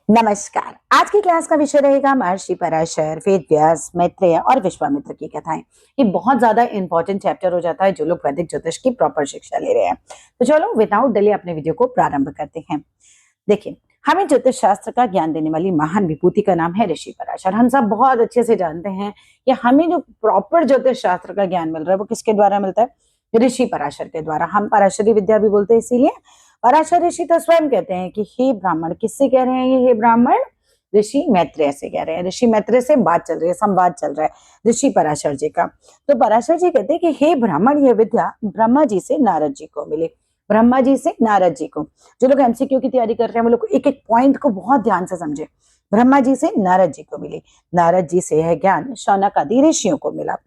नमस्कार। आज की क्लास का विषय रहेगा महर्षि पराशर, वेद व्यास, मैत्रेय और विश्वामित्र की कथाएं। ये बहुत ज्यादा इंपॉर्टेंट चैप्टर हो जाता है जो लोग वैदिक ज्योतिष की प्रॉपर शिक्षा ले रहे हैं। तो चलो विदाउट डिले अपने वीडियो को प्रारंभ करते हैं। देखिए, हमें ज्योतिष शास्त्र का ज्ञान देने वाली महान विभूति का नाम है ऋषि पराशर। हम सब बहुत अच्छे से जानते हैं कि हमें जो प्रॉपर ज्योतिष शास्त्र का ज्ञान मिल रहा है वो किसके द्वारा मिलता है? ऋषि पराशर के द्वारा। हम पराशरी विद्या भी बोलते हैं, इसीलिए पराशर ऋषि तो स्वयं कहते हैं कि हे ब्राह्मण, किससे कह रहे हैं ये हे ब्राह्मण? ऋषि मैत्रेय से कह रहे हैं। ऋषि मैत्रेय से बात चल रही है, संवाद चल रहा है ऋषि पराशर जी का। तो पराशर जी कहते हैं कि हे ब्राह्मण, ये विद्या ब्रह्मा जी से नारद जी को मिली। ब्रह्मा जी से नारद जी को। जो लोग एमसीक्यू की तैयारी कर रहे हैं वो लोग एक एक पॉइंट को बहुत ध्यान से समझे। ब्रह्मा जी से नारद जी को मिली। नारद जी से यह ज्ञान शौनक आदि ऋषियों को मिला।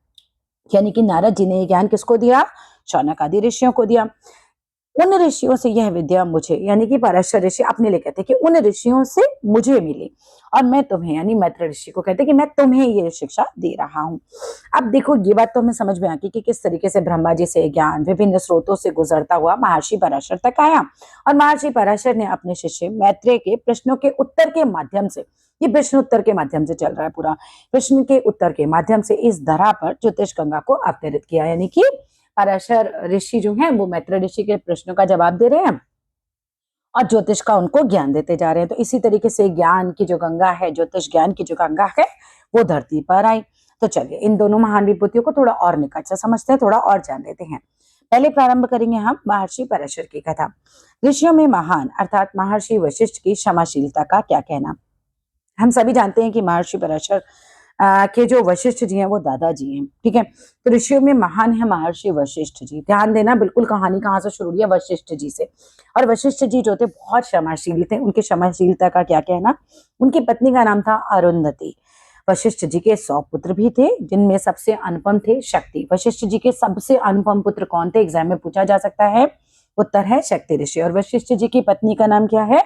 यानी कि नारद जी ने यह ज्ञान किसको दिया? शौनक आदि ऋषियों को दिया। उन ऋषियों से यह विद्या मुझे, यानी कि पराशर ऋषि अपने लिए कहते हैं कि उन ऋषियों से मुझे मिली और मैं तुम्हें, यानी मैत्र ऋषि को कहते हैं कि मैं तुम्हें ये शिक्षा दे रहा हूं। अब देखो, ये बात तो हमें समझ में आती कि किस तरीके से ब्रह्मा जी से ज्ञान विभिन्न स्रोतों से गुजरता हुआ महर्षि पराशर तक आया और महर्षि पराशर ने अपने शिष्य मैत्रेय के प्रश्नों के उत्तर के माध्यम से, ये प्रश्न उत्तर के माध्यम से चल रहा है पूरा, प्रश्न के उत्तर के माध्यम से इस धरा पर ज्योतिष गंगा को अवतरित किया। यानी कि पराशर ऋषि जो हैं वो मैत्र ऋषि के प्रश्नों का जवाब दे रहे हैं और ज्योतिष का उनको ज्ञान देते जा रहे हैं। तो इसी तरीके से ज्ञान की जो गंगा है, ज्योतिष ज्ञान की जो गंगा है, वो धरती पर आई। तो चलिए इन दोनों महान विभूतियों को थोड़ा और निकट से समझते हैं, थोड़ा और जान लेते हैं। पहले प्रारंभ करेंगे हम महर्षि पराशर की कथा। ऋषियों में महान अर्थात महर्षि वशिष्ठ की क्षमाशीलता का क्या कहना। हम सभी जानते हैं कि महर्षि पराशर के जो वशिष्ठ जी हैं वो दादाजी हैं, ठीक है। तो ऋषियों में महान है महर्षि वशिष्ठ जी। ध्यान देना, बिल्कुल कहानी कहाँ से शुरू हुई है? वशिष्ठ जी से। और वशिष्ठ जी जो थे बहुत क्षमाशील थे। उनकी क्षमाशीलता का क्या कहना? उनकी पत्नी का नाम था अरुंधति। वशिष्ठ जी के 100 पुत्र भी थे, जिनमें सबसे अनुपम थे शक्ति। वशिष्ठ जी के सबसे अनुपम पुत्र कौन थे? एग्जाम में पूछा जा सकता है। उत्तर है शक्ति ऋषि। और वशिष्ठ जी की पत्नी का नाम क्या है?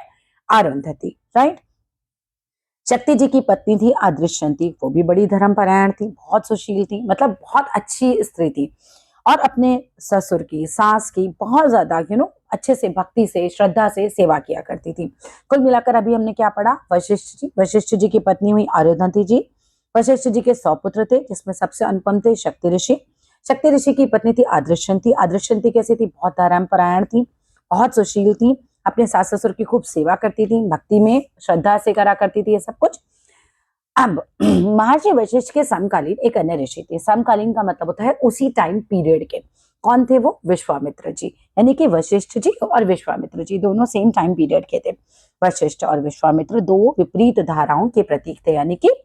अरुंधति, राइट। शक्ति जी की पत्नी थी अदृश्यंती। वो भी बड़ी धर्मपरायण थी, बहुत सुशील थी, मतलब बहुत अच्छी स्त्री थी और अपने ससुर की, सास की बहुत ज्यादा अच्छे से भक्ति से, श्रद्धा से सेवा किया करती थी। कुल मिलाकर अभी हमने क्या पढ़ा? वशिष्ठ जी की पत्नी हुई अरुंधति जी। वशिष्ठ जी के 100 पुत्र थे, जिसमें सबसे अनुपम थे शक्ति ऋषि। शक्ति ऋषि की पत्नी थी अदृश्यंती। अदृश्यंती कैसी थी? बहुत धर्मपरायण थी, बहुत सुशील थी, अपने सास ससुर की खूब सेवा करती थी, भक्ति में श्रद्धा से करा करती थी ये सब कुछ। अब महर्षि वशिष्ठ के समकालीन एक अन्य ऋषि थे। समकालीन का मतलब होता है उसी टाइम पीरियड के। कौन थे वो? विश्वामित्र जी। यानी कि वशिष्ठ जी और विश्वामित्र जी दोनों सेम टाइम पीरियड के थे। वशिष्ठ और विश्वामित्र दो विपरीत धाराओं के प्रतीक थे। यानी कि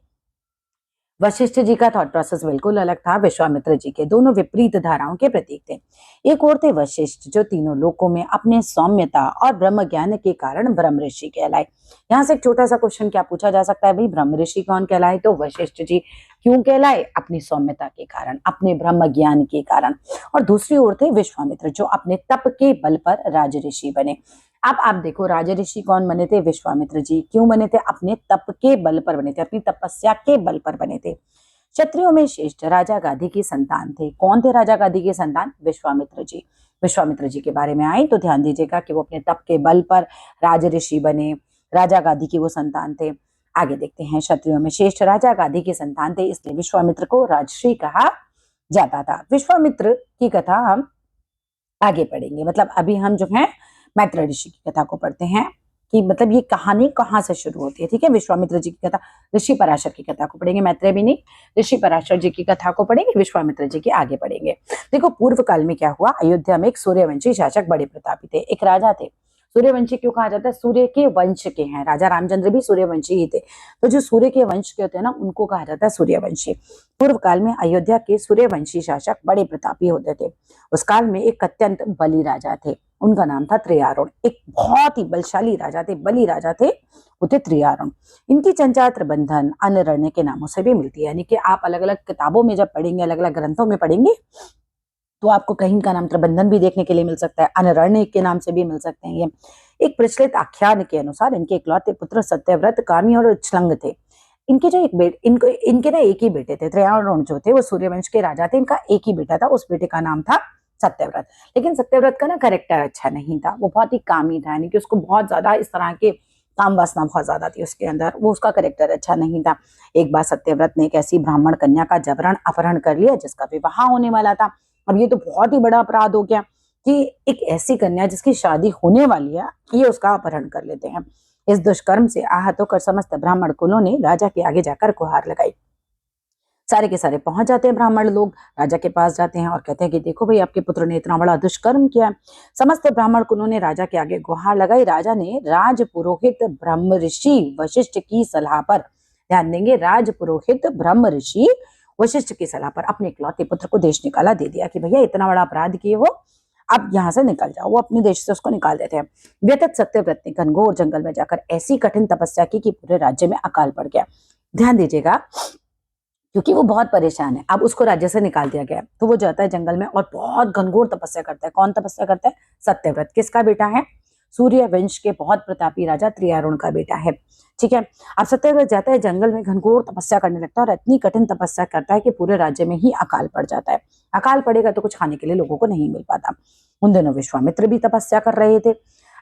वशिष्ठ जी का थॉट प्रोसेस बिल्कुल अलग था, विश्वामित्र जी के। दोनों विपरीत धाराओं के प्रतीक थे। एक और थे वशिष्ठ, जो तीनों लोकों में अपने सौम्यता और ब्रह्म ज्ञान के कारण ब्रह्म ऋषि कहलाए। यहाँ से एक छोटा सा क्वेश्चन क्या पूछा जा सकता है? भाई ब्रह्म ऋषि कौन कहलाए? तो वशिष्ठ जी। क्यों कहलाए? अपनी सौम्यता के कारण, अपने ब्रह्म ज्ञान के कारण। और दूसरी ओर थे विश्वामित्र, जो अपने तप के बल पर राज ऋषि बने। अब आप देखो, राजा ऋषि कौन बने थे? विश्वामित्र जी। क्यों बने थे? अपने तप के बल पर बने थे, अपनी तपस्या के बल पर बने थे। क्षत्रियों में श्रेष्ठ राजा गादी की संतान थे। कौन थे राजा गादी के संतान? विश्वामित्र जी। विश्वामित्र जी के बारे में आई तो ध्यान दीजिएगा कि वो अपने तप के बल पर राज ऋषि बने, राजा गादी की वो संतान थे। आगे देखते हैं, क्षत्रियों में श्रेष्ठ राजा गादी के संतान थे, इसलिए विश्वामित्र को राजश्री कहा जाता था। विश्वामित्र की कथा हम आगे पढ़ेंगे। मतलब अभी हम जो है मैत्र ऋषि की कथा को पढ़ते हैं कि मतलब ये कहानी कहाँ से शुरू होती है, ठीक है। विश्वामित्र जी की कथा, ऋषि पराशर की कथा को पढ़ेंगे, मैत्रेय भी नहीं, ऋषि पराशर जी की कथा को पढ़ेंगे, विश्वामित्र जी के आगे पढ़ेंगे। देखो, पूर्व काल में क्या हुआ? अयोध्या में एक सूर्यवंशी शासक बड़े प्रतापी थे, एक राजा थे। सूर्यवंशी क्यों कहा जाता है? सूर्य के वंश के हैं। राजा रामचंद्र भी सूर्यवंशी ही थे। तो जो सूर्य के वंश के होते हैं ना, उनको कहा जाता है सूर्यवंशी। पूर्व काल में अयोध्या के सूर्यवंशी शासक बड़े प्रतापी होते थे। उस काल में एक अत्यंत बली राजा थे, उनका नाम था त्रियारुण। एक बहुत ही बलशाली राजा थे, बली राजा थे, वो थे त्रियारुण। इनकी चंचात्र बंधन अनरण्य के नामों से भी मिलती है। यानी कि आप अलग अलग किताबों में जब पढ़ेंगे, अलग अलग ग्रंथों में पढ़ेंगे, तो आपको कहीं का नाम त्रिबंधन भी देखने के लिए मिल सकता है, अनरण्य के नाम से भी मिल सकते हैं। ये एक प्रचलित आख्यान के अनुसार इनके इकलौते पुत्र सत्यव्रत, कामी और उच्छृंग थे। इनके जो इनके ना एक ही बेटे थे। त्रियारुण जो थे वो सूर्यवंश के राजा थे, इनका एक ही बेटा था, उस बेटे का नाम था सत्यव्रत। लेकिन सत्यव्रत का ना कैरेक्टर अच्छा नहीं था, वो बहुत ही कामी था, यानी कि उसको बहुत ज्यादा इस तरह के काम वासना बहुत ज्यादा थी उसके अंदर, वो उसका करेक्टर अच्छा नहीं था। एक बार सत्यव्रत ने एक ऐसी ब्राह्मण कन्या का जबरन अपहरण कर लिया जिसका विवाह होने वाला था। अब ये तो बहुत ही बड़ा अपराध हो गया कि एक ऐसी कन्या जिसकी शादी होने वाली है, ये उसका अपहरण कर लेते हैं। इस दुष्कर्म से आहत होकर समस्त ब्राह्मण कुलों ने राजा के आगे जाकर गुहार लगाई। सारे के सारे पहुंच जाते हैं ब्राह्मण लोग, राजा के पास जाते हैं और कहते हैं कि देखो भाई, आपके पुत्र ने इतना बड़ा दुष्कर्म किया। समस्त ब्राह्मण कुलों ने राजा के आगे गुहार लगाई। राजा ने राज पुरोहित ब्रह्म ऋषि वशिष्ठ की सलाह पर, ध्यान देंगे, राज पुरोहित ब्रह्म ऋषि वशिष्ठ की सलाह पर अपने इकलौते पुत्र को देश निकाला दे दिया कि भैया इतना बड़ा अपराध किए हो, अब यहाँ से निकल जाओ। वो अपने देश से उसको निकाल देते हैं। व्यथित सत्यव्रत ने घनघोर जंगल में जाकर ऐसी कठिन तपस्या की कि पूरे राज्य में अकाल पड़ गया। ध्यान दीजिएगा, क्योंकि वो बहुत परेशान है, अब उसको राज्य से निकाल दिया गया, तो वो जाता है जंगल में और बहुत घनघोर तपस्या करता है। कौन तपस्या करता है? सत्यव्रत। किसका बेटा है? सूर्य वंश के बहुत प्रतापी राजा त्रियारुण का बेटा है। ठीक है, अब सत्यव्रत जाता है जंगल में, घनघोर तपस्या करने लगता है और इतनी कठिन तपस्या करता है कि पूरे राज्य में ही अकाल पड़ जाता है। अकाल पड़ेगा तो कुछ खाने के लिए लोगों को नहीं मिल पाता। उन दिनों विश्वामित्र भी तपस्या कर रहे थे।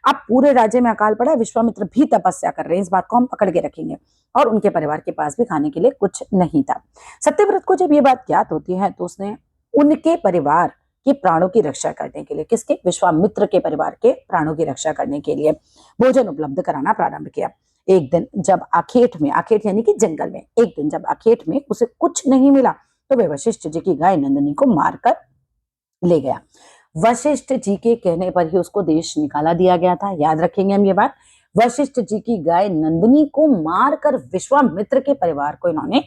अब पूरे राज्य में अकाल पड़ा, विश्वामित्र भी तपस्या कर रहे हैं, इस बात को हम पकड़ के रखेंगे। और उनके परिवार के पास भी खाने के लिए कुछ नहीं था। सत्यव्रत को जब ये बात ज्ञात होती है तो उसने उनके परिवार के प्राणों की रक्षा करने के लिए, किसके? विश्वामित्र के परिवार के प्राणों की रक्षा करने के लिए भोजन उपलब्ध कराना प्रारंभ किया। एक दिन जब आखेट में, आखेट यानी कि जंगल में, एक दिन जब आखेट में उसे कुछ नहीं मिला तो वे वशिष्ठ जी की गाय नंदिनी को मारकर ले गया। वशिष्ठ जी के कहने पर ही उसको देश निकाला दिया गया था। याद रखेंगे हम ये बात। वशिष्ठ जी की गाय नंदिनी को मारकर विश्वामित्र के परिवार को इन्होंने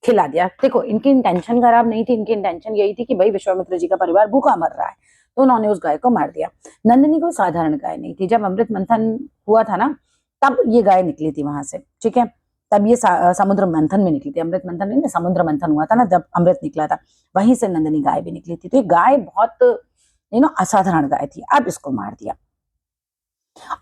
खिला दिया। देखो, इनकी इंटेंशन खराब नहीं थी, इनकी इंटेंशन यही थी कि भाई विश्वामित्र जी का परिवार भूखा मर रहा है, तो उन्होंने उस गाय को मार दिया। नंदिनी कोई साधारण गाय नहीं थी। जब अमृत मंथन हुआ था ना, तब ये गाय निकली थी वहां से। ठीक है, तब ये समुद्र मंथन में निकली थी। अमृत मंथन नहीं, समुद्र मंथन हुआ था ना, जब अमृत निकला था, वहीं से नंदिनी गाय भी निकली थी। तो ये गाय बहुत असाधारण गाय थी। अब इसको मार दिया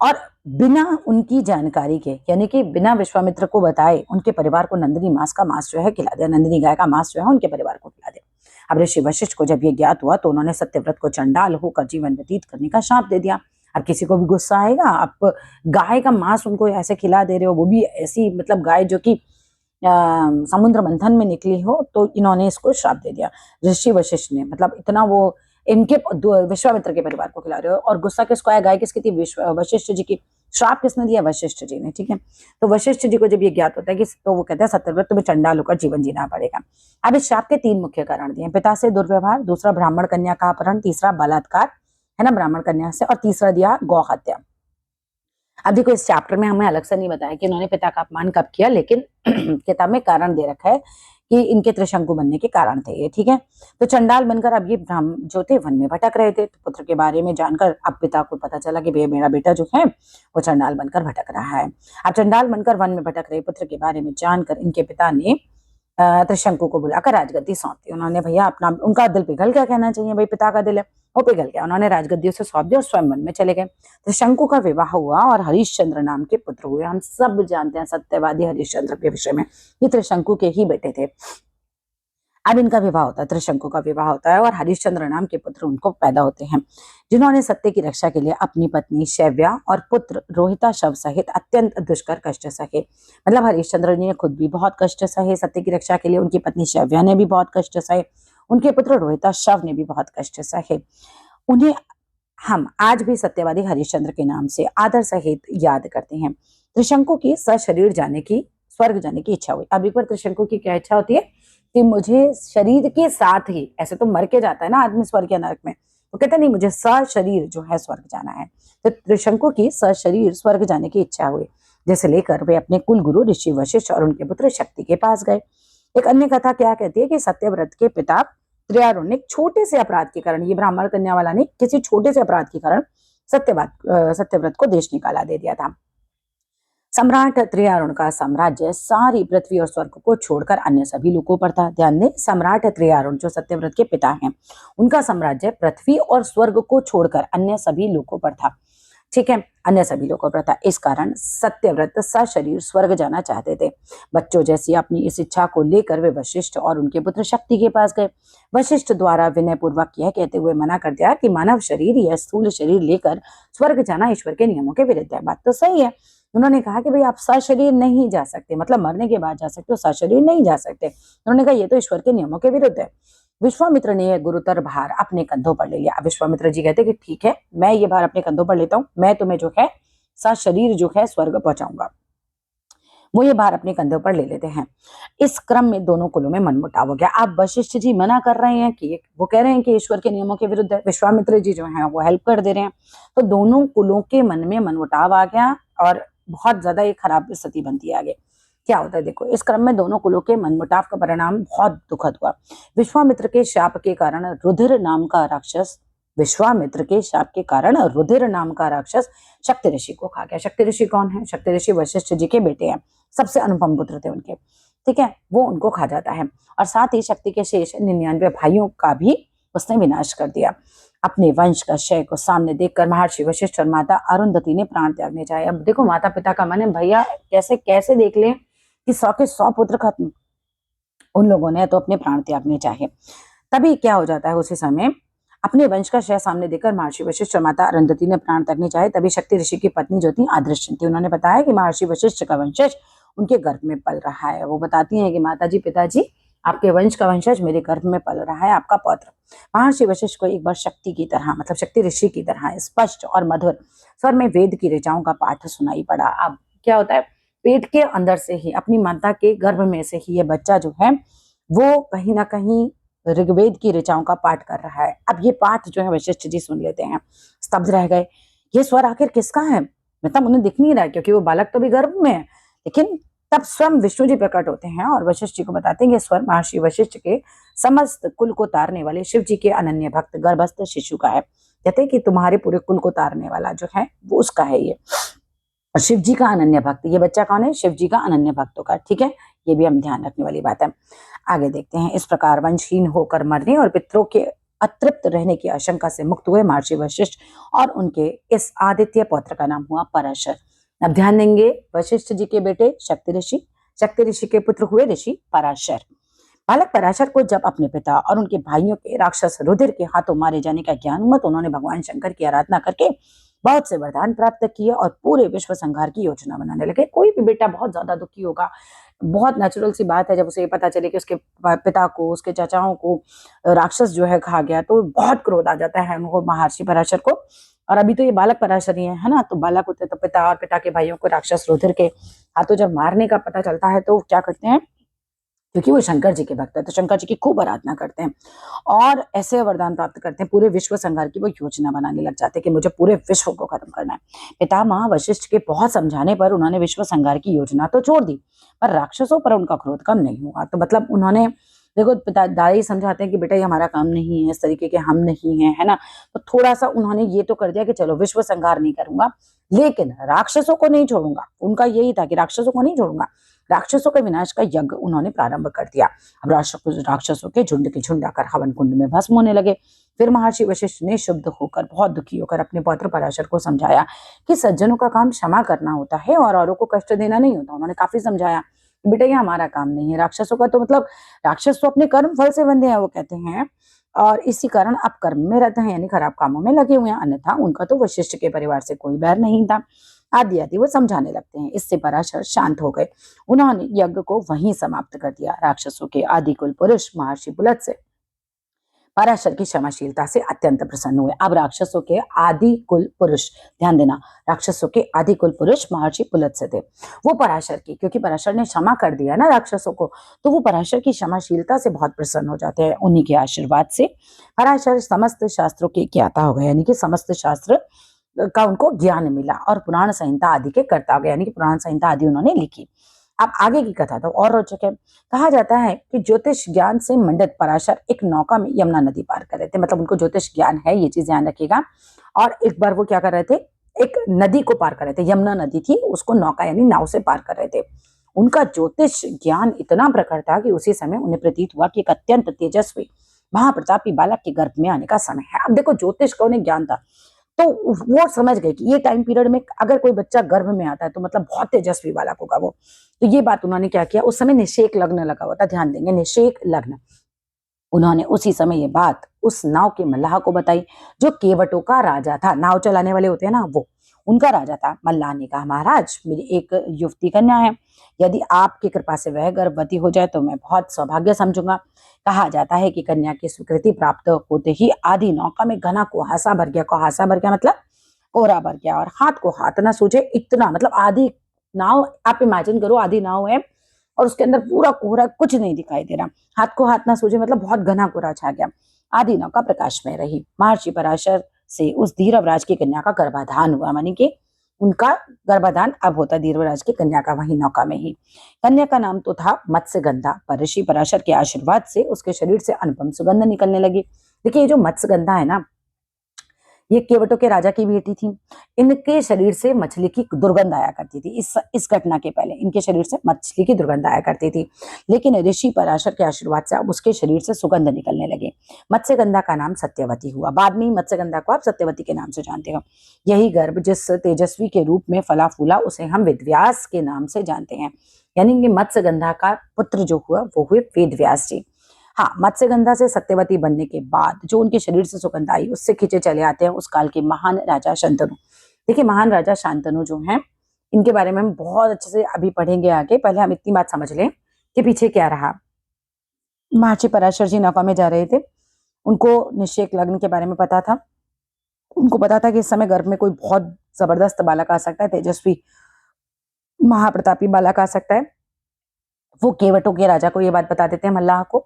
और बिना उनकी जानकारी के, यानी कि बिना विश्वामित्र को बताए, उनके परिवार को नंदिनी मांस का मांस जो है खिला दिया। नंदिनी गाय का मांस जो है उनके परिवार को खिला दिया। अब ऋषि वशिष्ठ को जब ये ज्ञात हुआ तो उन्होंने सत्यव्रत को चंडाल होकर जीवन व्यतीत करने का शाप दे दिया। अब किसी को भी गुस्सा आएगा, आप गाय का मांस उनको ऐसे खिला दे रहे हो, वो भी ऐसी मतलब गाय जो कि समुद्र मंथन में निकली हो, तो इन्होंने इसको श्राप दे दिया। ऋषि वशिष्ठ ने, मतलब इतना वो इनके विश्वामित्र के परिवार को खिला रहे हो, और गुस्सा किसको आया? गाय किसकी थी? वशिष्ठ जी की। श्राप किसने दिया? वशिष्ठ जी ने। ठीक है, तो वशिष्ठ जी को जब ये ज्ञात होता है कि, तो वो कहते हैं सत्यव्रत तुम्हें चंडाल होकर जीवन जीना पड़ेगा। अब इस श्राप के 3 मुख्य कारण दिए। पिता से दुर्व्यवहार, दूसरा ब्राह्मण कन्या का अपहरण, तीसरा बलात्कार है ना ब्राह्मण कन्या से, और तीसरा दिया गौ हत्या। अब देखो, इस चैप्टर में हमें अलग से नहीं बताया कि उन्होंने पिता का अपमान कब किया, लेकिन किताब में कारण दे रखा है कि इनके त्रिशंकु बनने के कारण थे ये। ठीक है, तो चंडाल बनकर अब ये ब्राह्मण जो थे वन में भटक रहे थे। तो पुत्र के बारे में जानकर अब पिता को पता चला कि भैया मेरा बेटा जो है वो चंडाल बनकर भटक रहा है। अब चंडाल बनकर वन में भटक रहे पुत्र के बारे में जानकर इनके पिता ने त्रिशंकु को बुलाकर राजगद्दी सौंप दी। उन्होंने भैया अपना, उनका दिल पिघल गया, कहना चाहिए भाई पिता का दिल है, वो पिघल गया। उन्होंने राजगद्दी उसे सौंप दिया और स्वयं वन में चले गए। त्रिशंकु का विवाह हुआ और हरिश्चंद्र नाम के पुत्र हुए। हम सब जानते हैं सत्यवादी हरिश्चंद्र के विषय में, ये त्रिशंकु के ही बेटे थे। अब इनका विवाह होता है, त्रिशंकु का विवाह होता है और हरिश्चंद्र नाम के पुत्र उनको पैदा होते हैं, जिन्होंने सत्य की रक्षा के लिए अपनी पत्नी शैव्या और पुत्र रोहिता शव सहित अत्यंत दुष्कर कष्ट सहे। मतलब हरिश्चंद्र जी ने खुद भी बहुत कष्ट सहे सत्य की रक्षा के लिए, उनकी पत्नी शैव्या ने भी बहुत कष्ट सहे, उनके पुत्र रोहिता शव ने भी बहुत कष्ट सहे। उन्हें हम आज भी सत्यवादी हरिश्चंद्र के नाम से आदर सहित याद करते हैं। त्रिशंकु की सशरीर जाने की, स्वर्ग जाने की इच्छा हुई। अब एक बार त्रिशंकु की क्या इच्छा होती है कि मुझे शरीर के साथ ही, ऐसे तो मर के जाता है ना आदमी स्वर्ग या नरक में, तो कहते नहीं, मुझे सशरीर जो है स्वर्ग जाना है। तो त्रिशंकु की सशरीर स्वर्ग जाने की इच्छा हुई, जैसे लेकर वे अपने कुल गुरु ऋषि वशिष्ठ और उनके पुत्र शक्ति के पास गए। एक अन्य कथा क्या कहती है कि सत्यव्रत के पिता त्रियारुण ने छोटे से अपराध के कारण, ये ब्राह्मण कन्या वाला नहीं, किसी छोटे से अपराध के कारण सत्यव्रत को देश निकाला दे दिया था। सम्राट त्रियारुण का साम्राज्य सारी पृथ्वी और स्वर्ग को छोड़कर अन्य सभी लोगों पर था। ध्यान दें, सम्राट त्रियारुण जो सत्यव्रत के पिता हैं, उनका साम्राज्य पृथ्वी और स्वर्ग को छोड़कर अन्य सभी लोगों पर था। ठीक है, अन्य सभी लोगों पर था। इस कारण सत्यव्रत सशरीर स्वर्ग जाना चाहते थे। बच्चों जैसी अपनी इस इच्छा को लेकर वे वशिष्ठ और उनके पुत्र शक्ति के पास गए। वशिष्ठ द्वारा विनय पूर्वक यह कहते हुए मना कर दिया कि मानव शरीर या स्थूल शरीर लेकर स्वर्ग जाना ईश्वर के नियमों के विरुद्ध है। बात तो सही है, उन्होंने कहा कि भाई आप सशरीर नहीं जा सकते, मतलब मरने के बाद जा सकते हो, सशरीर नहीं जा सकते। उन्होंने कहा ये तो ईश्वर के नियमों के विरुद्ध है। विश्वामित्र ने यह गुरुतर भार अपने कंधों पर ले लिया। अब विश्वामित्र जी कहते कि ठीक है, मैं ये भार अपने कंधों पर लेता हूँ, मैं तुम्हें जो है सशरीर जो है स्वर्ग पहुंचाऊंगा। वो ये भार अपने कंधों पर ले लेते हैं। इस क्रम में दोनों कुलों में मनमुटाव हो गया। अब वशिष्ठ जी मना कर रहे हैं कि वो कह रहे हैं कि ईश्वर के नियमों के विरुद्ध है, विश्वामित्र जी जो है वो हेल्प कर दे रहे हैं। तो दोनों कुलों के मन में मनमुटाव आ गया और बहुत ज्यादा एक खराब स्थिति बनती है आगे। क्या होता है देखो, इस क्रम में दोनों कुलों के मनमुटाव का परिणाम बहुत दुखद हुआ। विश्वामित्र के शाप के कारण रुधिर नाम का राक्षस विश्वामित्र के शाप के कारण रुधिर नाम का राक्षस शक्ति ऋषि को खा गया। शक्ति ऋषि कौन है? शक्ति ऋषि वशिष्ठ जी के बेटे हैं, सबसे अनुपम पुत्र थे उनके। ठीक है, वो उनको खा जाता है और साथ ही शक्ति के शेष 99 भाइयों का भी उसने विनाश कर दिया। अपने वंश का क्षय को सामने देखकर महर्षि वशिष्ठ और माता अरुंधति ने प्राण त्यागने चाहे। अब देखो माता पिता का मन है, भैया कैसे कैसे देख लें कि 100 के 100 पुत्र खत्म, उन लोगों ने तो अपने प्राण त्यागने चाहे। तभी क्या हो जाता है, उसी समय अपने वंश का क्षय सामने देखकर महर्षि वशिष्ठ और माता अरुंधति ने प्राण त्यागने चाहे। तभी शक्ति ऋषि की पत्नी जो थी अदृश्य थी, उन्होंने बताया कि महर्षि वशिष्ठ का वंशज उनके गर्भ में पल रहा है। वो बताती हैं कि माताजी पिताजी आपके वंश का वंशज मेरे गर्भ में पल रहा है, आपका पौत्र। महर्षि वशिष्ठ को एक बार शक्ति की तरह, मतलब शक्ति ऋषि की तरह स्पष्ट और मधुर स्वर में वेद की ऋचाओं का पाठ सुनाई पड़ा। अब क्या होता है, पेट के अंदर से ही, अपनी माता के गर्भ में से ही ये बच्चा जो है वो कहीं ना कहीं ऋग्वेद की ऋचाओं का पाठ कर रहा है। अब ये पाठ जो है वशिष्ठ जी सुन लेते हैं, स्तब्ध रह गए। ये स्वर आखिर किसका है? मतलब उन्हें दिख नहीं रहा है क्योंकि वो बालक तो भी गर्भ में है। लेकिन तब स्वयं विष्णु जी प्रकट होते हैं और वशिष्ठ जी को बताते हैं कि स्वर महर्षि वशिष्ठ के समस्त कुल को तारने वाले शिव जी के अनन्य भक्त गर्भस्थ शिशु का है। कहते हैं कि तुम्हारे पूरे कुल को तारने वाला जो है वो उसका है ये, और शिव जी का अनन्य भक्त। ये बच्चा कौन है? शिव जी का अनन्य भक्तों का। ठीक है, ये भी हम ध्यान रखने वाली बात है। आगे देखते हैं। इस प्रकार वंशहीन होकर मरने और पितरों के अतृप्त रहने की आशंका से मुक्त हुए महर्षि वशिष्ठ और उनके इस आदित्य पौत्र का नाम हुआ पराशर। अब ध्यान देंगे, वशिष्ठ जी के बेटे शक्ति ऋषि, शक्ति ऋषि के पुत्र हुए ऋषि पराशर। बालक पराशर को जब अपने पिता और उनके भाइयों के राक्षस रुधिर के हाथों मारे जाने का ज्ञान हुआ तो उन्होंने भगवान शंकर की आराधना करके बहुत से वरदान प्राप्त किए और पूरे विश्व संहार की योजना बनाने लगे। कोई भी बेटा बहुत ज्यादा दुखी होगा, बहुत नेचुरल सी बात है, जब उसे ये पता चले कि उसके पिता को, उसके चाचाओं को राक्षस जो है खा गया तो बहुत क्रोध आ जाता है उनको, महर्षि पराशर को। और अभी तो ये बालक पराशर ही है ना, तो बालक होते तो पिता और पिता के भाइयों को राक्षस रुधिर के हाथों जब मारने का पता चलता है तो क्या करते हैं, क्योंकि वो शंकर जी के भक्त है तो शंकर जी की खूब आराधना करते हैं और ऐसे वरदान प्राप्त करते हैं, पूरे विश्व संहार की वो योजना बनाने लग जाते हैं कि मुझे पूरे विश्व को खत्म करना है। पितामह वशिष्ठ के बहुत समझाने पर उन्होंने विश्व संहार की योजना तो छोड़ दी, पर राक्षसों पर उनका क्रोध कम नहीं हुआ। तो मतलब उन्होंने, देखो पिता दाई समझाते हैं कि बेटा ये हमारा काम नहीं है, इस तरीके के हम नहीं है, है ना। तो थोड़ा सा उन्होंने ये तो कर दिया कि चलो विश्व संहार नहीं करूंगा लेकिन राक्षसों को नहीं छोड़ूंगा। उनका यही था कि राक्षसों को नहीं छोड़ूंगा। राक्षसों के विनाश का यज्ञ उन्होंने प्रारंभ कर दिया। अब राक्षसों के झुंड के झुंड आकर हवन कुंड में भस्म होने लगे। फिर महर्षि वशिष्ठ ने शुद्ध होकर, बहुत दुखी होकर अपने पौत्र पराशर को समझाया कि सज्जनों का काम क्षमा करना होता है और औरों को कष्ट देना नहीं होता। उन्होंने काफी समझाया, बेटा ये हमारा काम नहीं है, राक्षसों का तो मतलब राक्षस तो अपने कर्म फल से बंधे हैं वो कहते हैं, और इसी कारण आप कर्म में रहते हैं यानी खराब कामों में लगे हुए हैं, अन्यथा उनका तो वशिष्ठ के परिवार से कोई बैर नहीं था। आदि आदि वो समझाने लगते हैं। इससे पराशर शांत हो गए। उन्होंने यज्ञ को वहीं समाप्त कर दिया। राक्षसों के आदि कुल पुरुष महर्षि पुलत से पराशर की क्षमाशीलता से अत्यंत प्रसन्न हुए। अब राक्षसों के आदि कुल पुरुष, ध्यान देना, राक्षसों के आदि कुल पुरुष महर्षि पुलत से थे। वो पराशर की, क्योंकि पराशर ने क्षमा कर दिया ना राक्षसों को, तो वो पराशर की क्षमाशीलता से बहुत प्रसन्न हो जाते हैं। उन्हीं के आशीर्वाद से पराशर समस्त शास्त्रों के ज्ञाता हो गए, यानी कि समस्त शास्त्र का उनको ज्ञान मिला और पुराण संहिता आदि के कर्ता हो गए, यानी कि पुराण संहिता आदि उन्होंने लिखी। अब आगे की कथा तो और रोचक है। कहा जाता है कि ज्योतिष ज्ञान से मंडित पराशर एक नौका में यमुना नदी पार कर रहे थे, मतलब उनको ज्योतिष ज्ञान है, ये चीज ध्यान रखिएगा। और एक बार वो क्या कर रहे थे, एक नदी को पार कर रहे थे, यमुना नदी थी, उसको नौका यानी नाव से पार कर रहे थे। उनका ज्योतिष ज्ञान इतना प्रखर था कि उसी समय उन्हें प्रतीत हुआ कि एक अत्यंत तेजस्वी महाप्रतापी बालक के गर्भ में आने का समय है। अब देखो ज्योतिष का उन्हें ज्ञान था, तो वो समझ गए कि ये टाइम पीरियड में अगर कोई बच्चा गर्भ में आता है तो मतलब बहुत तेजस्वी बालक होगा वो। तो ये बात उन्होंने क्या किया, उस समय निषेक लग्न लगा हुआ था, ध्यान देंगे, निषेक लग्न। उन्होंने उसी समय ये बात उस नाव के मल्लाह को बताई जो केवटों का राजा था, नाव चलाने वाले होते हैं ना वो। उनका राजा था। मल्लाह ने कहा, महाराज मेरी एक युवती कन्या है, यदि आपकी कृपा से वह गर्भवती हो जाए तो मैं बहुत सौभाग्य समझूंगा। कहा जाता है कि कन्या की स्वीकृति प्राप्त होते ही आधी नौका में घना कुहासा भर गया। कुहासा भर गया मतलब कोहरा भर गया, और हाथ को हाथ ना सूझे इतना, मतलब आधी नाव, आप इमेजिन करो आधी नाव है और उसके अंदर पूरा कोहरा, कुछ नहीं दिखाई दे रहा, हाथ को हाथ ना सूझे मतलब बहुत घना कोहरा छा गया। आधी नौका प्रकाश में रही। महर्षि पराशर से उस धीरवराज की कन्या का गर्भाधान हुआ, मानी कि उनका गर्भाधान अब होता धीरवराज की कन्या का वही नौका में ही। कन्या का नाम तो था मत्स्यगंधा। पर ऋषि पराशर के आशीर्वाद से उसके शरीर से अनुपम सुगंध निकलने लगी। देखिए, ये जो मत्स्यगंधा है ना, ये केवटों के राजा की बेटी थी। इनके शरीर से मछली की दुर्गंध आया करती थी। इस घटना के पहले इनके शरीर से मछली की दुर्गंध आया करती थी, लेकिन ऋषि पराशर के आशीर्वाद से अब उसके शरीर से सुगंध निकलने लगे। मत्स्यगंधा का नाम सत्यवती हुआ। बाद में मत्स्यगंधा को आप सत्यवती के नाम से जानते हो। यही गर्भ जिस तेजस्वी के रूप में फला फूला उसे हम वेदव्यास के नाम से जानते हैं। यानी कि मत्स्यगंधा का पुत्र जो हुआ वो हुए वेदव्यास जी। हाँ, मत्स्यगंधा से सत्यवती बनने के बाद जो उनके शरीर से सुगंध आई उससे खींचे चले आते हैं उस काल के महान राजा शांतनु। देखिए, महान राजा शांतनु जो हैं, इनके बारे में हम बहुत अच्छे से अभी पढ़ेंगे आगे। पहले हम इतनी बात समझ लें कि पीछे क्या रहा। महर्षि पराशर जी नौका में जा रहे थे, उनको निश्चय लग्न के बारे में पता था। उनको पता था कि इस समय गर्भ में कोई बहुत जबरदस्त बालक आ सकता है, तेजस्वी महाप्रतापी बालक आ सकता है। वो केवटों के राजा को ये बात बता देते हैं, मल्लाह को।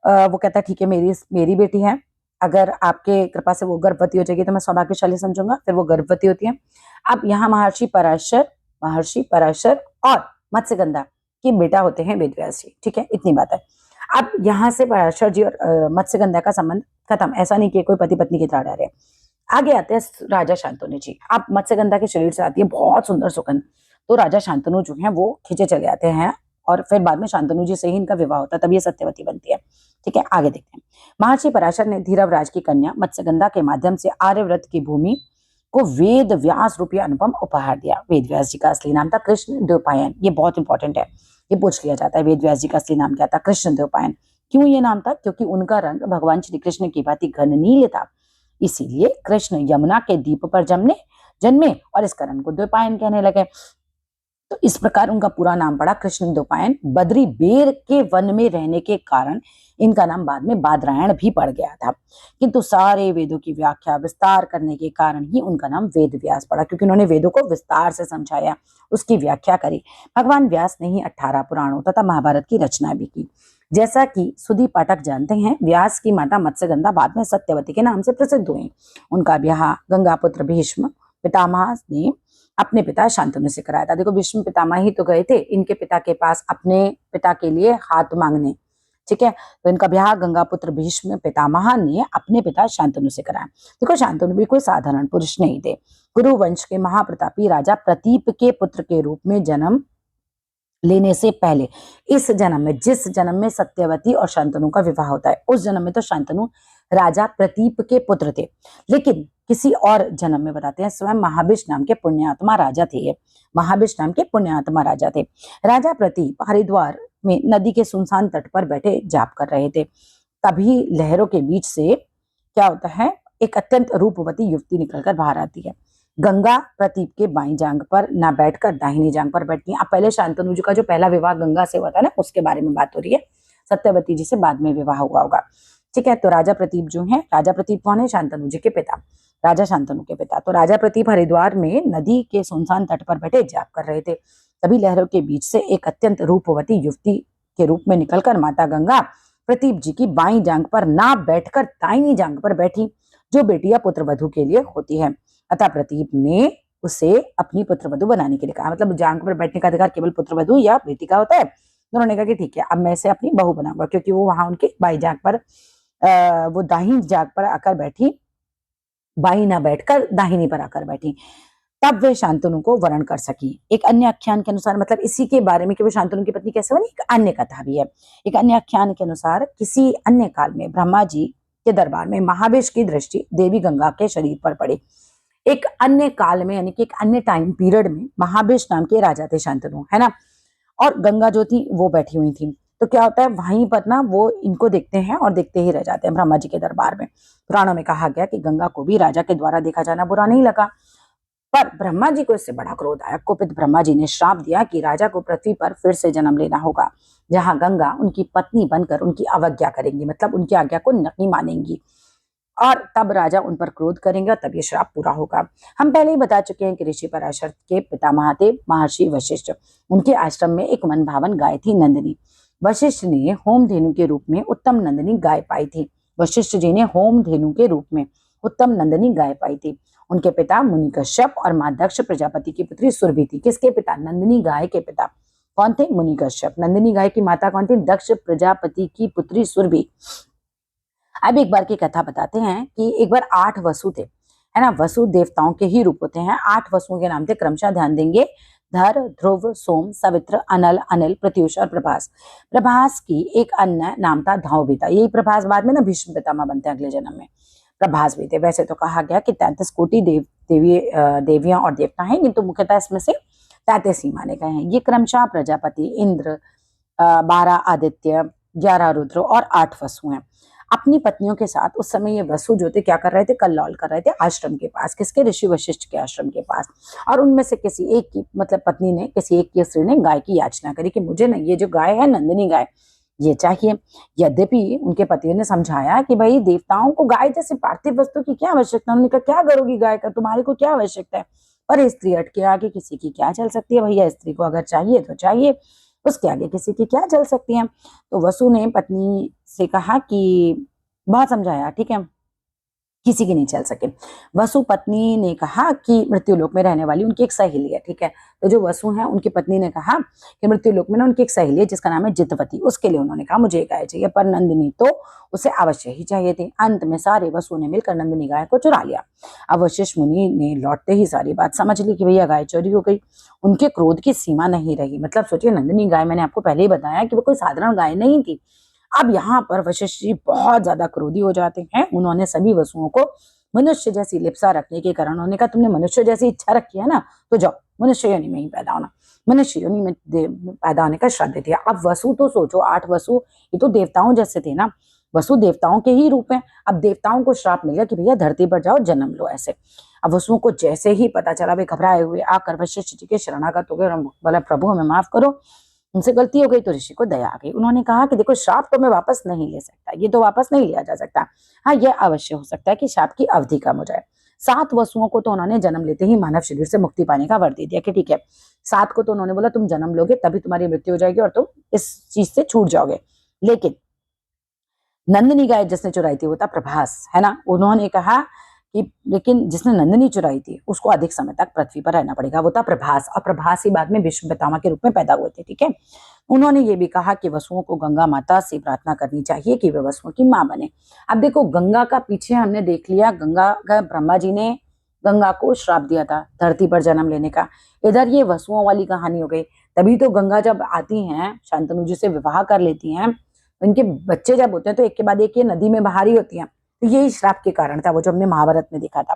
वो कहता है ठीक है, मेरी बेटी है, अगर आपके कृपा से वो गर्भवती हो जाएगी तो मैं सौभाग्यशाली समझूंगा। फिर वो गर्भवती होती है। अब यहाँ महर्षि पराशर और मत्स्यगंधा के बेटा होते हैं वेदव्यास जी। ठीक है, इतनी बात है। अब यहाँ से पराशर जी और मत्स्यगंधा का संबंध खत्म। ऐसा नहीं कि कोई पति पत्नी की तरह रह रहे। आगे आते हैं राजा शांतनु जी। अब मत्स्यगंधा के शरीर से आती है बहुत सुंदर सुगंध, तो राजा शांतनु जो है वो खींचे चले आते हैं, और फिर बाद में शांतनु जी से ही इनका विवाह होता है, तब ये सत्यवती बनती है। ठीक है, आगे देखते हैं। महर्षि पराशर ने धीरवराज की कन्या मत्स्यगंधा के माध्यम से आर्यव्रत की भूमि को वेद व्यास रूपी अनुपम उपहार दिया। वेद व्यास जी का असली नाम था कृष्ण द्वैपायन। ये बहुत इंपॉर्टेंट है, ये पूछ लिया जाता है। वेद व्यास जी का असली नाम क्या था? कृष्ण द्वैपायन। क्यों ये नाम था? क्योंकि उनका रंग भगवान श्री कृष्ण की भांति घन नील था, इसीलिए कृष्ण यमुना के द्वीप पर जन्मे और इस कारण को द्वैपायन कहने लगे। तो इस प्रकार उनका पूरा नाम पड़ा कृष्ण द्वैपायन। बद्री बेर के वन में रहने के कारण इनका नाम बाद में बादरायण भी पड़ गया था, किंतु सारे वेदों की व्याख्या विस्तार करने के कारण ही उनका नाम वेद व्यास पड़ा, क्योंकि उन्होंने वेदों को विस्तार से समझाया, उसकी व्याख्या करी। भगवान व्यास ने ही 18 पुराणों तथा महाभारत की रचना भी की। जैसा कि सुधी पाठक जानते हैं, व्यास की माता मत्स्यगंधा बाद में सत्यवती के नाम से प्रसिद्ध हुई। उनका ब्याह गंगापुत्र भीष्म पितामह ने अपने पिता शांतनु से कराया था। देखो, भीष्म पितामह ही तो गए थे इनके पिता के पास अपने पिता के लिए हाथ मांगने। ठीक है, तो इनका ब्याह गंगापुत्र भीष्म पितामह ने अपने पिता शांतनु से कराया। देखो, शांतनु भी कोई साधारण पुरुष नहीं थे। कुरु वंश के महाप्रतापी राजा प्रतीप के पुत्र के रूप में जन्म लेने से पहले इस जन्म में, जिस जन्म में सत्यवती और शांतनु का विवाह होता है, उस जन्म में तो शांतनु राजा प्रतीप के पुत्र थे, लेकिन किसी और जन्म में बताते हैं स्वयं महाबिश नाम के पुण्यात्मा राजा थे। ये महाबिश नाम के पुण्यात्मा राजा थे। राजा प्रतीप हरिद्वार में नदी के सुनसान तट पर बैठे जाप कर रहे थे। तभी लहरों के बीच से क्या होता है, एक अत्यंत रूपवती युवती निकलकर बाहर आती है। गंगा प्रतीप के बाईं जांग पर ना बैठकर दाहिनी जांग पर बैठती है। अब पहले शांतनु जी का जो पहला विवाह गंगा से हुआ था ना, उसके बारे में बात हो रही है। सत्यवती जी से बाद में विवाह हुआ होगा। ठीक है, तो राजा प्रतीप जो है, राजा प्रतीप कौन है? शांतनु जी के पिता, राजा शांतनु के पिता। तो राजा प्रतीप हरिद्वार में नदी के सुनसान तट पर बैठे जाप कर रहे थे। तभी लहरों के बीच से एक अत्यंत रूपवती युवती के रूप में निकलकर माता गंगा प्रतीप जी की बाईं जांग पर ना बैठकर दाहिनी जांग पर बैठी, जो बेटियां पुत्र वधु के लिए होती है। अतः प्रतीप ने उसे अपनी पुत्र वधु बनाने के लिए कहा। मतलब जांग पर बैठने का अधिकार केवल पुत्र वधु या बेटी का होता है। उन्होंने कहा कि ठीक है, अब मैं इसे अपनी बहू बनाऊंगा, क्योंकि वो वहां उनके बाई जांग पर वो दाहिनी जांग पर आकर बैठी, बाई ना बैठकर दाहिनी पर आकर बैठी, तब वे शांतनु को वरण कर सकी। एक अन्य आख्यान के अनुसार, मतलब इसी के बारे में कि वो शांतनु की पत्नी कैसे बनी, एक अन्य कथा भी है। एक अन्य आख्यान के अनुसार किसी अन्य काल में ब्रह्मा जी के दरबार में महाबेश की दृष्टि देवी गंगा के शरीर पर पड़ी। एक अन्य काल में, यानी कि एक अन्य टाइम पीरियड में महाबेश नाम के राजा थे शांतनु, है ना, और गंगा जो थी वो बैठी हुई थी। तो क्या होता है, वहीं पर ना वो इनको देखते हैं और देखते ही रह जाते हैं ब्रह्मा जी के दरबार में। पुराणों में कहा गया कि गंगा को भी राजा के द्वारा देखा जाना बुरा नहीं लगा, पर ब्रह्मा जी को इससे बड़ा क्रोध आया। कुपित ब्रह्मा जी ने श्राप दिया कि राजा को पृथ्वी पर फिर से जन्म लेना होगा, जहां गंगा उनकी पत्नी बनकर उनकी अवज्ञा करेंगी, मतलब उनकी आज्ञा को नहीं मानेंगी, और तब राजा उन पर क्रोध करेंगे और तब ये श्राप पूरा होगा। हम पहले ही बता चुके हैं कि ऋषि पराशर के पितामह थे महर्षि वशिष्ठ। उनके आश्रम में एक मन भावन गाय थी, नंदिनी। वशिष्ठ ने होम धेनु के रूप में उत्तम नंदिनी गाय पाई थी। वशिष्ठ जी ने होम धेनु के रूप में उत्तम नंदिनी गाय पाई थी। उनके पिता मुनि कश्यप और मां दक्ष प्रजापति की पुत्री सुरभि थी। किसके पिता? नंदिनी गाय के पिता कौन थे? मुनि कश्यप। नंदिनी गाय की माता कौन थी? दक्ष प्रजापति की पुत्री सुरभि। अब एक बार की कथा बताते हैं कि एक बार 8 वसु थे, है ना। वसु देवताओं के ही रूप होते हैं। 8 वसुओं के नाम थे, क्रमशः ध्यान देंगे। धर, ध्रुव, सोम, सवित्र, अनल, अनिल, प्रत्युष और प्रभास। प्रभास की एक अन्य नाम था धावभिता। यही प्रभास बाद में ना भीष्म पितामह बनते हैं अगले जन्म में। प्रभास भी थे। वैसे तो कहा गया कि 33 कोटि देवियां और देवता हैं, किंतु मुख्यतः इसमें से 33 ही माने गए हैं। ये क्रमशः प्रजापति, इंद्र, 12 आदित्य, 11 रुद्र और 8 वसु हैं। अपनी पत्नियों के साथ उस समय ये वसु जो थे क्या कर रहे थे? कल्लौल कर रहे थे आश्रम के पास। किसके? ऋषि वशिष्ठ के आश्रम के पास। और उनमें से किसी एक की, मतलब पत्नी ने, किसी एक की स्त्री ने गाय की याचना करी कि मुझे ना ये जो गाय है, नंदिनी गाय, ये चाहिए। यद्यपि उनके पति ने समझाया कि भाई देवताओं को गाय जैसे पार्थिव वस्तु की क्या आवश्यकता। उन्होंने कहा क्या करोगी गाय का, तुम्हारे को क्या आवश्यकता है। पर स्त्री अटके आगे किसी की क्या चल सकती है भैया। स्त्री को अगर चाहिए तो चाहिए, उसके आगे किसी की क्या चल सकती है। तो वसु ने पत्नी से कहा कि बहुत समझाया, ठीक है, किसी की नहीं चल सके। वसु पत्नी ने कहा कि मृत्युलोक में रहने वाली उनकी एक सहेली है, ठीक है। तो जो वसु है उनकी पत्नी ने कहा कि मृत्युलोक में ना उनकी एक सहेली है जिसका नाम है जितवती, उसके लिए उन्होंने कहा मुझे गाय चाहिए। पर नंदिनी तो उसे अवश्य ही चाहिए थी। अंत में सारे वसु ने मिलकर नंदिनी गाय को चुरा लिया। अब वशिष्ठ मुनि ने लौटते ही सारी बात समझ ली कि भैया गाय चोरी हो गई। उनके क्रोध की सीमा नहीं रही। मतलब सोचिए, नंदिनी गाय, मैंने आपको पहले ही बताया कि वो कोई साधारण गाय नहीं थी। अब यहाँ पर वशिष्ठ जी बहुत ज्यादा क्रोधी हो जाते हैं। उन्होंने सभी वसुओं को मनुष्य जैसी लिप्सा रखने के कारण उन्होंने कहा तुमने मनुष्य जैसी इच्छा रखी है ना, तो जाओ मनुष्य योनि में ही पैदा होना। मनुष्य योनि में पैदा होने का श्राप दे दिया। अब वसु तो सोचो, 8 वसु, ये तो देवताओं जैसे थे ना। वसु देवताओं के ही रूप हैं। अब देवताओं को श्राप मिल गया कि भैया धरती पर जाओ, जन्म लो ऐसे। अब वसुओं को जैसे ही पता चला, वे घबराए हुए आकर वशिष्ठ जी के शरणागत हो गए। बोला प्रभु हमें माफ करो, उनसे गलती हो गई। तो ऋषि को दया आ गई। उन्होंने कहा कि देखो, श्राप तो मैं वापस नहीं ले सकता, ये तो वापस नहीं लिया जा सकता। हाँ, यह अवश्य हो सकता है कि श्राप की अवधि कम हो जाए। 7 वसुओं को तो उन्होंने जन्म लेते ही मानव शरीर से मुक्ति पाने का वर दे दिया कि ठीक है। 7 को तो उन्होंने बोला तुम जन्म लोगे तभी तुम्हारी मृत्यु हो जाएगी और तुम इस चीज से छूट जाओगे। लेकिन नंदिनी गाय जिसने चुराई थी वो था प्रभास, है ना। उन्होंने कहा कि लेकिन जिसने नंदिनी चुराई थी उसको अधिक समय तक पृथ्वी पर रहना पड़ेगा, वो था प्रभास। और प्रभास ही बाद में विश्व पितामह के रूप में पैदा हुए थे, ठीक है। उन्होंने ये भी कहा कि वसुओं को गंगा माता से प्रार्थना करनी चाहिए कि वे वसुओं की मां बने। अब देखो, गंगा का पीछे हमने देख लिया, गंगा का ब्रह्मा जी ने गंगा को श्राप दिया था धरती पर जन्म लेने का। इधर ये वसुओं वाली कहानी हो गई। तभी तो गंगा जब आती हैं, शांतनु जी से विवाह कर लेती हैं, इनके बच्चे जब होते हैं तो एक के बाद एक ये नदी में बाहर ही होती हैं। तो यही श्राप के कारण था, वो जो हमने महाभारत में देखा था,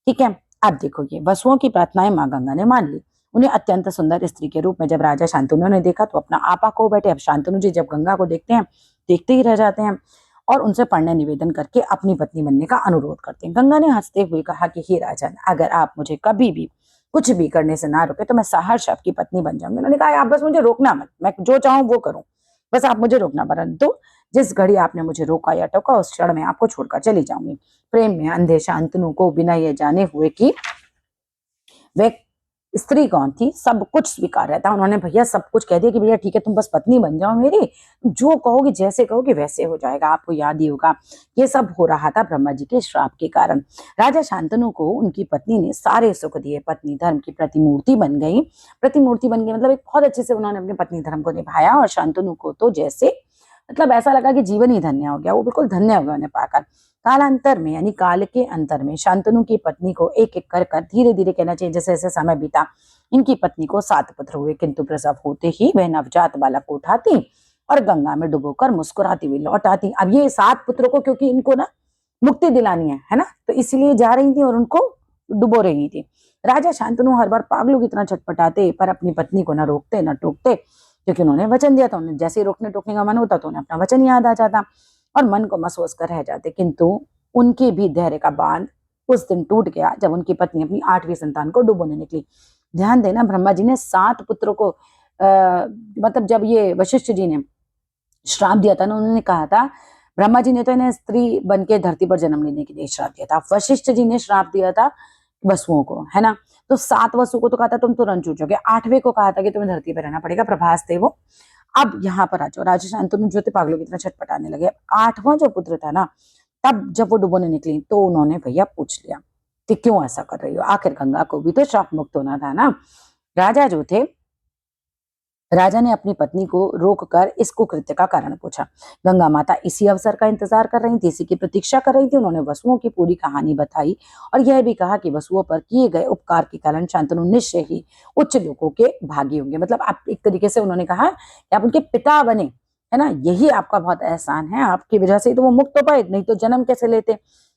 ठीक है। अब देखो, ये वसुओं की प्रार्थनाएं मां गंगा ने मान ली। उन्हें अत्यंत सुंदर स्त्री के रूप में जब राजा शांतनु ने देखा तो अपना आपा खो बैठे। अब शांतनु जी जब गंगा को देखते हैं, देखते ही रह जाते हैं और उनसे पढ़ने निवेदन करके अपनी पत्नी बनने का अनुरोध करते हैं। गंगा ने हंसते हुए कहा कि हे राजन, अगर आप मुझे कभी भी कुछ भी करने से ना रोके तो मैं सहर्ष आपकी पत्नी बन जाऊंगी। उन्होंने कहा आप बस मुझे रोकना मत, मैं जो चाहूं वो करूं, बस आप मुझे रोकना। परंतु जिस घड़ी आपने मुझे रोका या टोका उस क्षण में आपको छोड़कर चली जाऊंगी। प्रेम में अंधे शांतनु को बिना ये जाने हुए कि वे स्त्री कौन थी, सब कुछ स्वीकार रहता। उन्होंने भैया सब कुछ कह दिया कि भैया ठीक है, तुम बस पत्नी बन जाओ मेरी, जो कहोगे जैसे कहोगे वैसे हो जाएगा। आपको याद ही होगा ये सब हो रहा था ब्रह्मा जी के श्राप के कारण। राजा शांतनु को उनकी पत्नी ने सारे सुख दिए। पत्नी धर्म की प्रतिमूर्ति बन गई। प्रतिमूर्ति बन गई मतलब एक बहुत अच्छे से उन्होंने अपने पत्नी धर्म को निभाया। और शांतनु को तो जैसे मतलब ऐसा लगा कि जीवन ही धन्य हो गया, वो बिल्कुल धन्य हो गया उन्हें पाकर। कालांतर में यानी काल के अंतर में शांतनु की पत्नी को एक एक कर धीरे धीरे कहना चाहिए, जैसे जैसे समय बीता, इनकी पत्नी को 7 पुत्र हुए। किंतु प्रसव होते ही वह नवजात बालक को उठाती और गंगा में डुबोकर मुस्कुराती हुई लौट आती। अब ये 7 पुत्रों को, क्योंकि इनको ना मुक्ति दिलानी है ना, तो इसलिए जा रही थी और उनको डुबो रही थी। राजा शांतनु हर बार पागलों की तरह छटपटाते, पर अपनी पत्नी को न रोकते न टोकते, क्योंकि उन्होंने वचन दिया था। उन्हें जैसे ही रोकने टोकने का मन होता तो उन्हें अपना वचन याद आ जाता और मन को महसूस कर रह जाते। किंतु उनके भी धैर्य का बांध उस दिन टूट गया जब उनकी पत्नी अपनी 8वीं संतान को डुबोने निकली। ध्यान देना, ब्रह्मा जी ने 7 पुत्रों को मतलब जब ये वशिष्ठ जी ने श्राप दिया था ना, उन्होंने कहा था, ब्रह्मा जी ने तो इन्हें स्त्री बन के धरती पर जन्म लेने के लिए श्राप दिया था, वशिष्ठ जी ने श्राप दिया था वसुओं को, है ना। तो 7 वसु को तो कहा था तुम तुरंत छूट जाओगे, 8वें को कहा था कि तुम्हें धरती पर रहना पड़ेगा, प्रभास थे वो। अब यहाँ पर आ जाओ, राजा शांतनु जो थे पागलों की तरह छटपटाने लगे। 8वां जो पुत्र था ना, तब जब वो डुबोने निकली तो उन्होंने भैया पूछ लिया कि क्यों ऐसा कर रही हो, आखिर गंगा को भी तो श्राप मुक्त होना था ना। राजा जो थे, राजा ने अपनी पत्नी को रोककर इस कुकृत्य का कारण पूछा। गंगा माता इसी अवसर का इंतजार कर रही थी, इसी की प्रतीक्षा कर रही थी। उन्होंने वसुओं की पूरी कहानी बताई और यह भी कहा कि वसुओं पर किए गए उपकार के कारण शांतनु निश्चय ही उच्च लोकों के भागी होंगे। मतलब आप एक तरीके से उन्होंने कहा कि आप उनके पिता बने, है ना, यही आपका बहुत एहसान है, आपकी वजह से तो वो मुक्त हो पाए, नहीं तो जन्म कैसे लेते।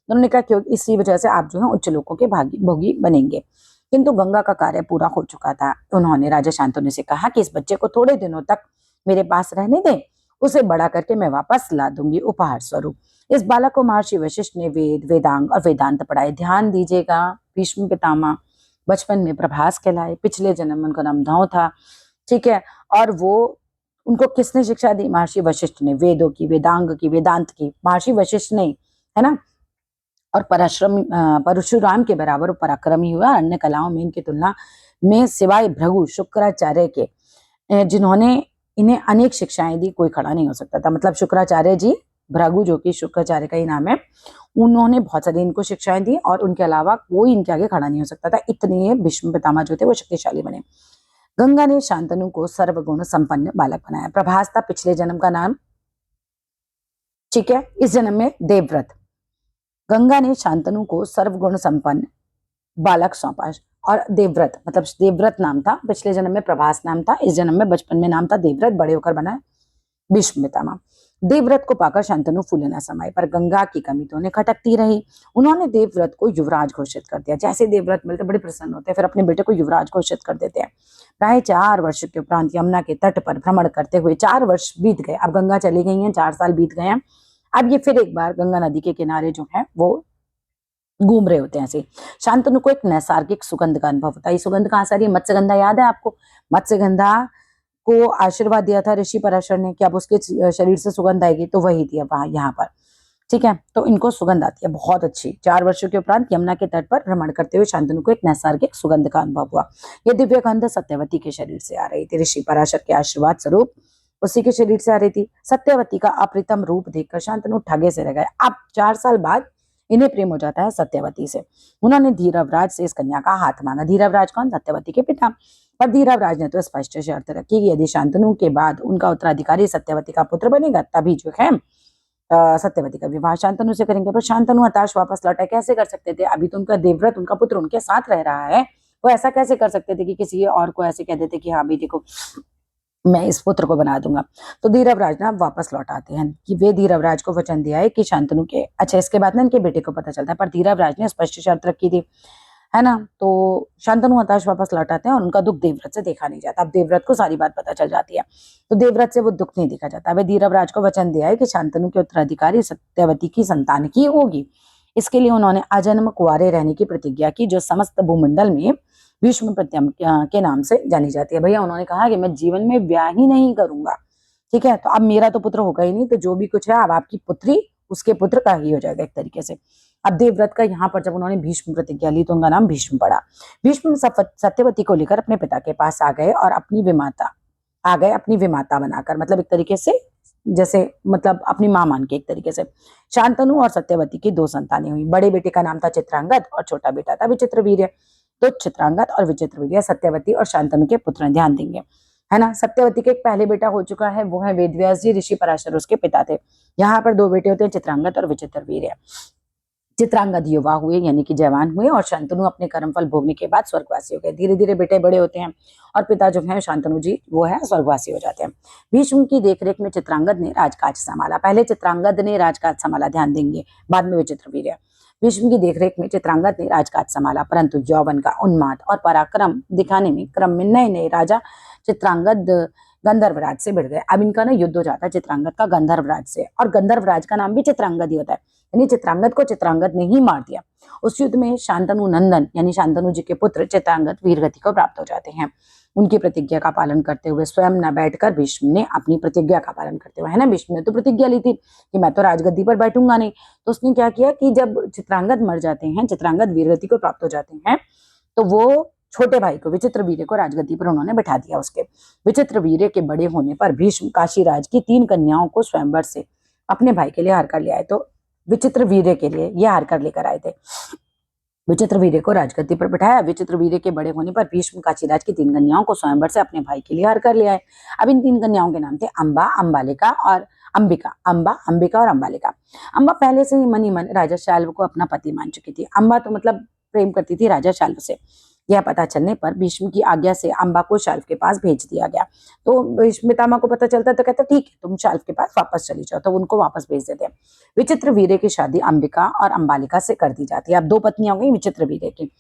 उन्होंने कहा कि इसी वजह से आप जो है उच्च लोकों के भागी भोगी बनेंगे। किंतु गंगा का कार्य पूरा हो चुका था। उन्होंने राजा शांतनु से कहा कि इस बच्चे को थोड़े दिनों तक मेरे पास रहने दें, उसे बड़ा करके मैं वापस ला दूंगी उपहार स्वरूप। इस बालक को महर्षि वशिष्ठ ने वेद, वेदांग और वेदांत पढ़ाए। ध्यान दीजिएगा, भीष्म पितामह बचपन में प्रभास कहलाए, पिछले जन्म में उनका नाम धौं था, ठीक है। और वो उनको किसने शिक्षा दी? महर्षि वशिष्ठ ने। वेदों की, वेदांग की, वेदांत की महर्षि वशिष्ठ ने, है ना। और परशुराम के बराबर पराक्रमी हुआ। अन्य कलाओं में इनकी तुलना में सिवाय भृगु शुक्राचार्य के, जिन्होंने इन्हें अनेक शिक्षाएं दी, कोई खड़ा नहीं हो सकता था। मतलब शुक्राचार्य जी, भृगु जो कि शुक्राचार्य का ही नाम है, उन्होंने बहुत सारी इनको शिक्षाएं दी और उनके अलावा कोई इनके आगे खड़ा नहीं हो सकता था। इतने भीष्म पितामह जो थे वो शक्तिशाली बने। गंगा ने शांतनु को सर्वगुण संपन्न बालक बनाया। प्रभास था पिछले जन्म का नाम, ठीक है, इस जन्म में देवव्रत। गंगा ने शांतनु को सर्वगुण संपन्न बालक सौंपा और देवव्रत, मतलब देवव्रत नाम था, पिछले जन्म में प्रभास नाम था, इस जन्म में बचपन में नाम था देवव्रत, बड़े होकर बना भीष्म पितामह। देवव्रत को पाकर शांतनु फूले न समाये, पर गंगा की कमी तो उन्हें खटकती रही। उन्होंने देवव्रत को युवराज घोषित कर दिया। जैसे देवव्रत मिलते बड़े प्रसन्न होते हैं, फिर अपने बेटे को युवराज घोषित कर देते हैं। प्राय 4 वर्ष के उपरांत यमुना के तट पर भ्रमण करते हुए 4 वर्ष बीत गए। अब गंगा चली गई हैं, 4 साल बीत गए हैं। अब ये फिर एक बार गंगा नदी के किनारे जो है वो घूम रहे होते हैं ऐसे। शांतनु को एक नैसर्गिक सुगंध का अनुभव होता है। ये सुगंध कहाँ से आ रही है? मत्स्यगंधा याद है आपको? मत्स्यगंधा को आशीर्वाद दिया था ऋषि पराशर ने कि अब उसके शरीर से सुगंध आएगी, तो वही थी वहां यहाँ पर, ठीक है। तो इनको सुगंध आती है बहुत अच्छी। 4 वर्षों के उपरांत यमुना के तट पर भ्रमण करते हुए शांतनु को एक नैसर्गिक सुगंध का अनुभव हुआ। यह दिव्य गंध सत्यवती के शरीर से आ रही थी, ऋषि पराशर के आशीर्वाद स्वरूप उसी के शरीर से आ रही थी। सत्यवती का अप्रितम रूप देखकर शांतनु ठगे से रह गए। अब 4 साल बाद इन्हें प्रेम हो जाता है सत्यवती से। उन्होंने धीरवराज से इस कन्या का हाथ मांगा। धीरवराज कौन? सत्यवती के पिता। पर धीरवराज ने तो स्पष्ट शर्त रखी कि यदि शांतनु के बाद उनका उत्तराधिकारी सत्यवती का पुत्र बनेगा, तभी जो है सत्यवती का विवाह शांतनु से करेंगे। पर शांतनु हताश वापस लौटा। कैसे कर सकते थे? अभी तो उनका देवव्रत, उनका पुत्र उनके साथ रह रहा है, वो ऐसा कैसे कर सकते थे कि किसी और को ऐसे कह देते कि हाँ बेटी को मैं इस पुत्र को बना दूंगा। तो धीरवराज ना वापस लौट आते हैं कि वे धीरवराज को वचन दिया है कि शांतनु के, अच्छा इसके बाद ना इनके बेटे को पता चलता है, पर धीरवराज ने स्पष्ट शर्त रखी थी, है ना। तो शांतनु हताश वापस लौट आते हैं और उनका दुख देवव्रत से देखा नहीं जाता। अब देवव्रत को सारी बात पता चल जाती है, तो देवव्रत से वो दुख नहीं देखा जाता। वे धीरवराज को वचन दिया है कि शांतनु के उत्तराधिकारी सत्यवती की संतान की होगी। इसके लिए उन्होंने आजन्म कुंवारे रहने की प्रतिज्ञा की, जो समस्त भूमंडल में भीष्म प्रत्यम के नाम से जानी जाती है। भैया उन्होंने कहा कि मैं जीवन में ब्याह ही नहीं करूंगा, ठीक है। तो अब मेरा तो पुत्र होगा ही नहीं, तो जो भी कुछ है अब आपकी पुत्री उसके पुत्र का ही हो जाएगा एक तरीके से। अब देवव्रत का यहाँ पर जब उन्होंने भीष्म प्रतिज्ञा ली तो उनका नाम भीष्म पड़ा। भीष्म सत्यवती को लेकर अपने पिता के पास आ गए और अपनी विमाता बनाकर, मतलब एक तरीके से जैसे मतलब अपनी मां मान के एक तरीके से। शांतनु और सत्यवती की 2 संतानें हुई। बड़े बेटे का नाम था चित्रांगद और छोटा बेटा था विचित्रवीर्य। तो चित्रांगद और विचित्रवीर्य सत्यवती और शांतनु के पुत्र हैं, ध्यान देंगे, है ना। सत्यवती के एक पहले बेटा हो चुका है, वो है वेदव्यास जी, ऋषि पराशर उसके पिता थे। यहाँ पर 2 बेटे होते हैं, चित्रांगद और विचित्रवीर्य। चित्रांगद युवा हुए यानी कि जवान हुए और शांतनु अपने कर्मफल भोगने के बाद स्वर्गवासी हो गए। धीरे धीरे बेटे बड़े होते हैं और पिता जो है शांतनु जी वो है स्वर्गवासी हो जाते हैं। भीष्म की देखरेख में चित्रांगद ने राजकाज संभाला। पहले चित्रांगद ने राजकाज संभाला, ध्यान देंगे, बाद में विचित्रवीर्य। भीष्म की देखरेख में चित्रांगद ने राजकाज संभाला, परंतु यौवन का उन्माद और पराक्रम दिखाने में क्रम में नए नए राजा चित्रांगद गंधर्वराज से भिड़ गए। अब इनका ना युद्ध हो जाता है चित्रांगद का गंधर्वराज से, और गंधर्वराज का नाम भी चित्रांगद ही होता है। यानी चित्रांगद को चित्रांगद ने ही मार दिया। उस युद्ध में शांतनु नंदन यानी शांतनु जी के पुत्र चित्रांगद वीरगति को प्राप्त हो जाते हैं। उनकी प्रतिज्ञा का पालन करते हुए स्वयं न बैठकर भीष्म ने अपनी प्रतिज्ञा का पालन करते हुए, है ना, भीष्म ने तो प्रतिज्ञा ली थी कि मैं तो राजगद्दी पर बैठूंगा नहीं, तो उसने क्या किया कि जब चित्रांगद मर जाते हैं, चित्रांगद वीरगति को प्राप्त हो जाते हैं, तो वो छोटे भाई को विचित्रवीर्य को राजगद्दी पर उन्होंने बैठा दिया। उसके विचित्रवीर्य के बड़े होने पर भीष्म काशीराज की 3 कन्याओं को स्वयंवर से अपने भाई के लिए हार कर ले आए। तो विचित्रवीर्य के लिए ये हार कर लेकर आए थे। विचित्रवीर्य को राजगद्दी पर बिठाया। विचित्रवीर्य के बड़े होने पर भीष्म काशीराज की 3 कन्याओं को स्वयंवर से अपने भाई के लिए हार कर ले आए। अब इन 3 कन्याओं के नाम थे अंबा, अंबालिका और अंबिका। अंबा, अंबिका और अंबालिका। अंबा पहले से ही मन ही मन राजा शाल्व को अपना पति मान चुकी थी। अंबा तो मतलब प्रेम करती थी राजा शाल्व से। यह पता चलने पर भीष्म की आज्ञा से अंबा को शाल्व के पास भेज दिया गया। तो भीष्म पितामह को पता चलता तो कहता ठीक है, तुम शाल्व के पास वापस चली जाओ, तो उनको वापस भेज देते हैं। विचित्रवीर्य की शादी अंबिका और अंबालिका से कर दी जाती है। अब 2 पत्नियां हो गई विचित्रवीर्य की।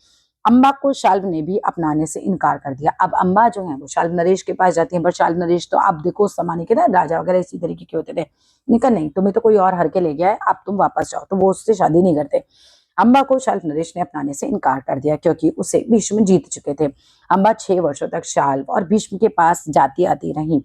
अंबा को शाल्व ने भी अपनाने से इनकार कर दिया। अब अंबा जो है वो शाल्व नरेश के पास जाती है, पर शाल्व नरेश तो आप देखो उस जमाने के ना राजा वगैरह इसी तरीके के होते थे। निकल नहीं, तुम्हें तो कोई और हर के ले गया है, अब तुम वापस जाओ, तो वो उससे शादी नहीं करते। अंबा को शाल्व नरेश ने अपनाने से इनकार कर दिया क्योंकि उसे भीष्म जीत चुके थे। अंबा 6 वर्षों तक शाल्व और भीष्म के पास जाती आती रही,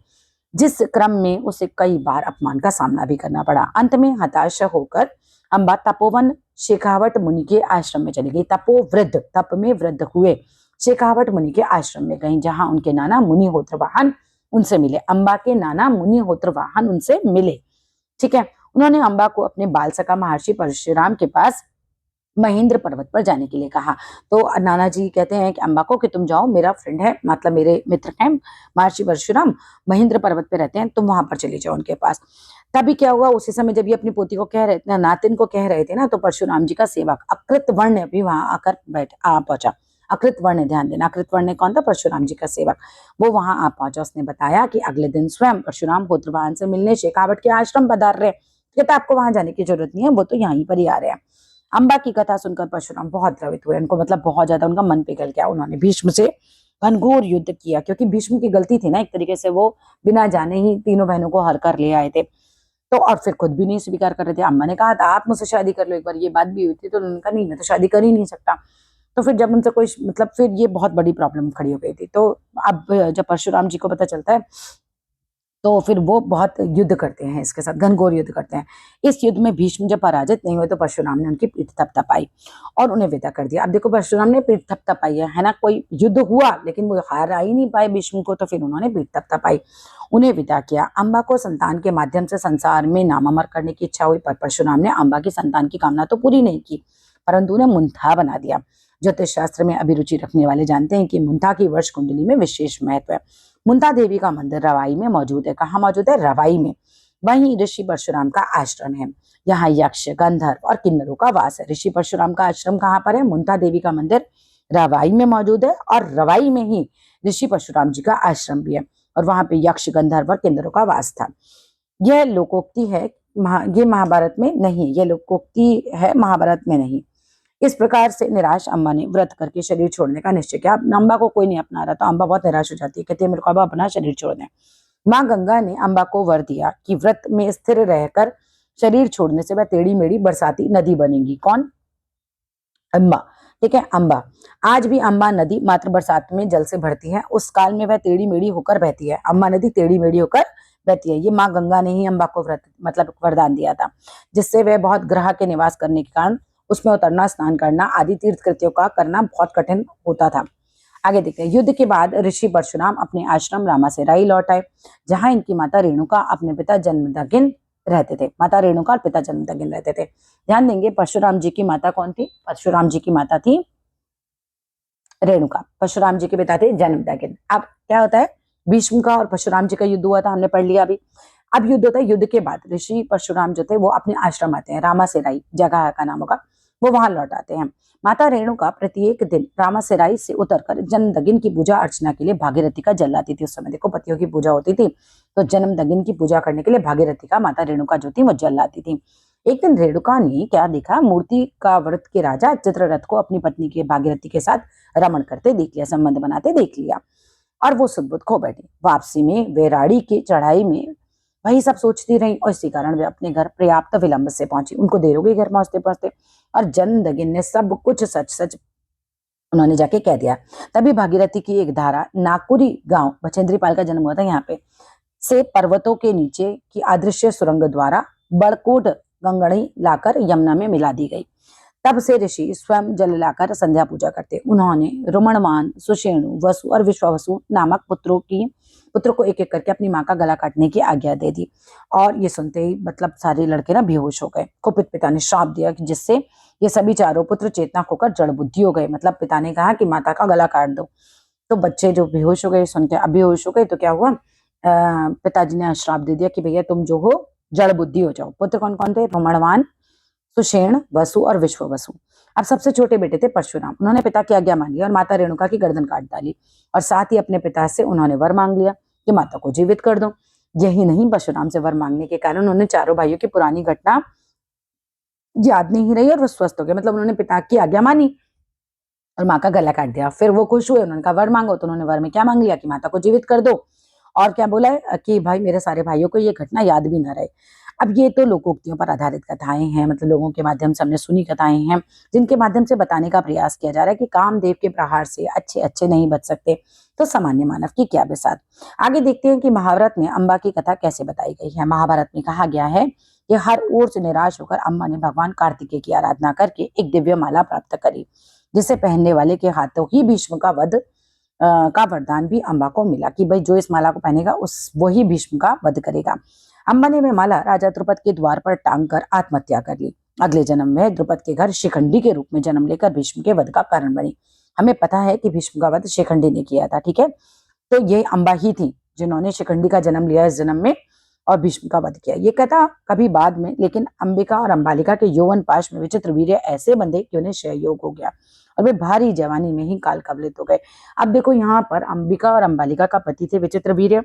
जिस क्रम में उसे कई बार अपमान का सामना भी करना पड़ा। अंत में हताश होकर अंबा तपोवन शेखावट मुनि के आश्रम में चली गई। तपोवृद्ध, तप में वृद्ध हुए शेखावट मुनि के आश्रम में गई, जहां उनके नाना मुनिहोत्रवाहन उनसे मिले। अंबा के नाना मुनिहोत्रवाहन उनसे मिले, ठीक है। उन्होंने अंबा को अपने बाल सखा महर्षि परशुराम के पास महेंद्र पर्वत पर जाने के लिए कहा। तो नाना जी कहते हैं कि अंबा को कि तुम जाओ, मेरा फ्रेंड है, मतलब मेरे मित्र हैं महर्षि परशुराम, महेंद्र पर्वत पे रहते हैं, तुम वहां पर चले जाओ उनके पास। तभी क्या हुआ, उसी समय जब ये अपनी पोती को कह रहे थे, नातिन को कह रहे थे ना, तो परशुराम जी का सेवक अकृतवर्ण भी वहां आकर पहुंचा। अकृतवर्ण, ध्यान देना, अकृतवर्ण कौन था? परशुराम जी का सेवक। वो वहां आ पहुंचा। उसने बताया कि अगले दिन स्वयं परशुराम होत्रवाहन से मिलने शेखावट के आश्रम पधार रहे। कहता आपको वहां जाने की जरूरत नहीं है, वो तो यहीं पर ही आ रहे हैं। अंबा की कथा सुनकर परशुराम बहुत द्रवित हुए। उनको मतलब बहुत ज्यादा उनका मन पिघल गया। उन्होंने भीष्म से घनघोर युद्ध किया, क्योंकि भीष्म की गलती थी ना, एक तरीके से वो बिना जाने ही तीनों बहनों को हर कर ले आए थे। तो और फिर खुद भी नहीं स्वीकार कर रहे थे। अम्मा ने कहा था आप मुझसे शादी कर लो एक बार, ये बात भी हुई थी, तो उन्होंने कहा नहीं मैं तो शादी कर ही नहीं सकता। तो फिर जब उनसे कोई मतलब फिर ये बहुत बड़ी प्रॉब्लम खड़ी हो गई थी। तो अब जब परशुराम जी को पता चलता है तो फिर वो बहुत युद्ध करते हैं, इसके साथ घनघोर युद्ध करते हैं। इस युद्ध में भीष्म जब पराजित नहीं हुए तो परशुराम ने उनकी पीठ थपथपाई और उन्हें विदा कर दिया। अब देखो परशुराम ने पीठ थपथपाई है ना, कोई युद्ध हुआ लेकिन वो हार ही नहीं पाए भीष्म को, तो फिर उन्होंने पीठ थपथपाई, उन्हें विदा किया। अंबा को संतान के माध्यम से संसार में नामामर करने की इच्छा हुई, पर परशुराम ने अंबा की संतान की कामना तो पूरी नहीं की, परंतु उन्हें मुंथा बना दिया। ज्योतिष शास्त्र में अभिरुचि रखने वाले जानते हैं कि मुंथा की वर्ष कुंडली में विशेष महत्व है। मुंता देवी का मंदिर रवाई में मौजूद है। कहाँ मौजूद है? रवाई में। वहीं ऋषि परशुराम का आश्रम है। यहाँ यक्ष, गंधर्व और किन्नरों का वास है। ऋषि परशुराम का आश्रम कहाँ पर है? मुंता देवी का मंदिर रवाई में मौजूद है, और रवाई में ही ऋषि परशुराम जी का आश्रम भी है, और वहां पे यक्ष, गंधर्व और किन्नरों का वास था। यह लोकोक्ति है, ये महाभारत में नहीं, यह लोकोक्ति है, महाभारत में नहीं। इस प्रकार से निराश अम्बा ने व्रत करके शरीर छोड़ने का निश्चय किया। अब अम्बा को कोई नहीं अपना रहा, तो अम्बा बहुत निराश हो जाती है, कहती है मेरे को अब अपना शरीर छोड़ना है। माँ गंगा ने अम्बा को वर दिया कि व्रत में स्थिर रहकर शरीर छोड़ने से वह टेढ़ी मेढ़ी बरसाती नदी बनेगी। कौन? अम्बा, ठीक है, अम्बा। आज भी अम्बा नदी मात्र बरसात में जल से भरती है, उस काल में वह टेढ़ी मेढ़ी होकर बहती है। अम्बा नदी टेढ़ी मेढ़ी होकर बहती है। ये माँ गंगा ने ही अम्बा को व्रत मतलब वरदान दिया था, जिससे वह बहुत ग्रह के निवास करने के कारण उसमें उतरना, स्नान करना आदि तीर्थ कृत्यों का करना बहुत कठिन होता था। आगे देखते हैं। युद्ध के बाद ऋषि परशुराम अपने आश्रम रामासेराई लौट आए, जहां इनकी माता रेणुका अपने पिता जन्मदगिन रहते थे। माता रेणुका और पिता जन्मदगिन रहते थे। ध्यान देंगे, परशुराम जी की माता कौन थी? परशुराम जी की माता थी रेणुका, परशुराम जी के पिता थे जन्मदगिन। अब क्या होता है, भीष्म का और परशुराम जी का युद्ध हुआ था, हमने पढ़ लिया अभी। अब युद्ध होता है। युद्ध के बाद ऋषि परशुराम जो थे वो अपने आश्रम आते हैं, रामासेराई जगह का नाम होगा, वो वहां लौट आते हैं। माता रेणुका प्रत्येक दिन रामासेराई से उतरकर जन्मदगिन की पूजा अर्चना के लिए भागीरथी का जल लाती थी। उस समय देखो पतियों की पूजा होती थी, तो जन्मदगिन की पूजा करने के लिए भागीरथी का माता रेणुका जो थी वो जल लाती थी। एक दिन रेणुका ने क्या देखा, मूर्ति का व्रत के राजा चित्ररथ को अपनी पत्नी के भागीरथी के साथ रमण करते देख लिया, संबंध बनाते देख लिया, और वो सुध बुध खो बैठी। वापसी में वेराड़ी की चढ़ाई में वही सब सोचती रही और इसी कारण वे अपने घर पर्याप्त विलंब से पहुंची। उनको देर हो गई घर पहुंचते पहुंचते और जमदगिन ने सब कुछ सच सच उन्होंने जाके कह दिया। तभी भागीरथी की एक धारा नाकुरी गांव, बछेंद्री पाल का जन्म हुआ था यहाँ पे, से पर्वतों के नीचे की अदृश्य सुरंग द्वारा बड़कोट गंगड़ी लाकर यमुना में मिला दी गई। तब से ऋषि स्वयं जल लाकर संध्या पूजा करते। उन्होंने रुमणवान, सुषेणु, वसु और विश्वावसु नामक पुत्र को एक एक करके अपनी माँ का गला काटने की आज्ञा दे दी। और ये सुनते ही मतलब सारे लड़के ना बेहोश हो गए। कुपित पिता ने श्राप दिया कि जिससे ये सभी चारों पुत्र चेतना खोकर जड़ बुद्धि हो गए। मतलब पिता ने कहा कि माता का गला काट दो। तो बच्चे जो बेहोश हो गए, सुन के अब बेहोश हो गए, तो क्या हुआ, पिताजी ने श्राप दे दिया कि भैया तुम जो हो जड़ बुद्धि हो जाओ। पुत्र कौन कौन थे? रुमणवान, सुषेण, वसु और विश्ववसु। अब सबसे छोटे बेटे थे परशुराम। उन्होंने पिता की आज्ञा मान ली और माता रेणुका की गर्दन काट डाली और साथ ही अपने पिता से उन्होंने वर मांग लिया कि माता को जीवित कर दो। यही नहीं, परशुराम से वर मांगने के कारण उन्होंने चारों भाइयों की पुरानी घटना याद नहीं रही और वो स्वस्थ हो गए। मतलब उन्होंने पिता की आज्ञा मानी और माँ का गला काट दिया। फिर वो खुश हुए, उन्होंने कहा वर मांगो, तो उन्होंने वर में क्या मांग लिया कि माता को जीवित कर दो। और क्या बोला है कि भाई मेरे सारे भाइयों को ये घटना याद भी ना रहे। अब ये तो लोकोक्तियों पर आधारित कथाएं हैं, मतलब लोगों के माध्यम से हमने सुनी कथाएं हैं, जिनके माध्यम से बताने का प्रयास किया जा रहा है कि कामदेव के प्रहार से अच्छे अच्छे नहीं बच सकते, तो सामान्य मानव की क्या बिसात। आगे देखते हैं कि महाभारत में अम्बा की कथा कैसे बताई गई है। महाभारत में कहा गया है कि हर ओर से निराश होकर अम्बा ने भगवान कार्तिकेय की आराधना करके एक दिव्य माला प्राप्त करी, जिसे पहनने वाले के हाथों ही भीष्म का वरदान भी अम्बा को मिला कि भाई जो इस माला को पहनेगा उस वही भीष्म का वध करेगा। अम्बा ने वह माला राजा द्रुपद के द्वार पर टांग कर आत्महत्या कर ली। अगले जन्म में द्रुपद के घर शिखंडी के रूप में जन्म लेकर भीष्म के वध का कारण बनी। हमें पता है कि भीष्म का वध शिखंडी ने किया था, ठीक है। तो ये अम्बा ही थी जिन्होंने शिखंडी का जन्म लिया इस जन्म में और भीष्म का वध किया। ये कथा कभी बाद में, लेकिन अंबिका और अंबालिका के यौवन पाश में विचित्र वीर्य ऐसे बंधे कि उन्हें क्षय योग हो गया और वे भारी जवानी में ही काल कवलित हो गए। अब देखो यहाँ पर अंबिका और अंबालिका का पति थे विचित्र वीर्य,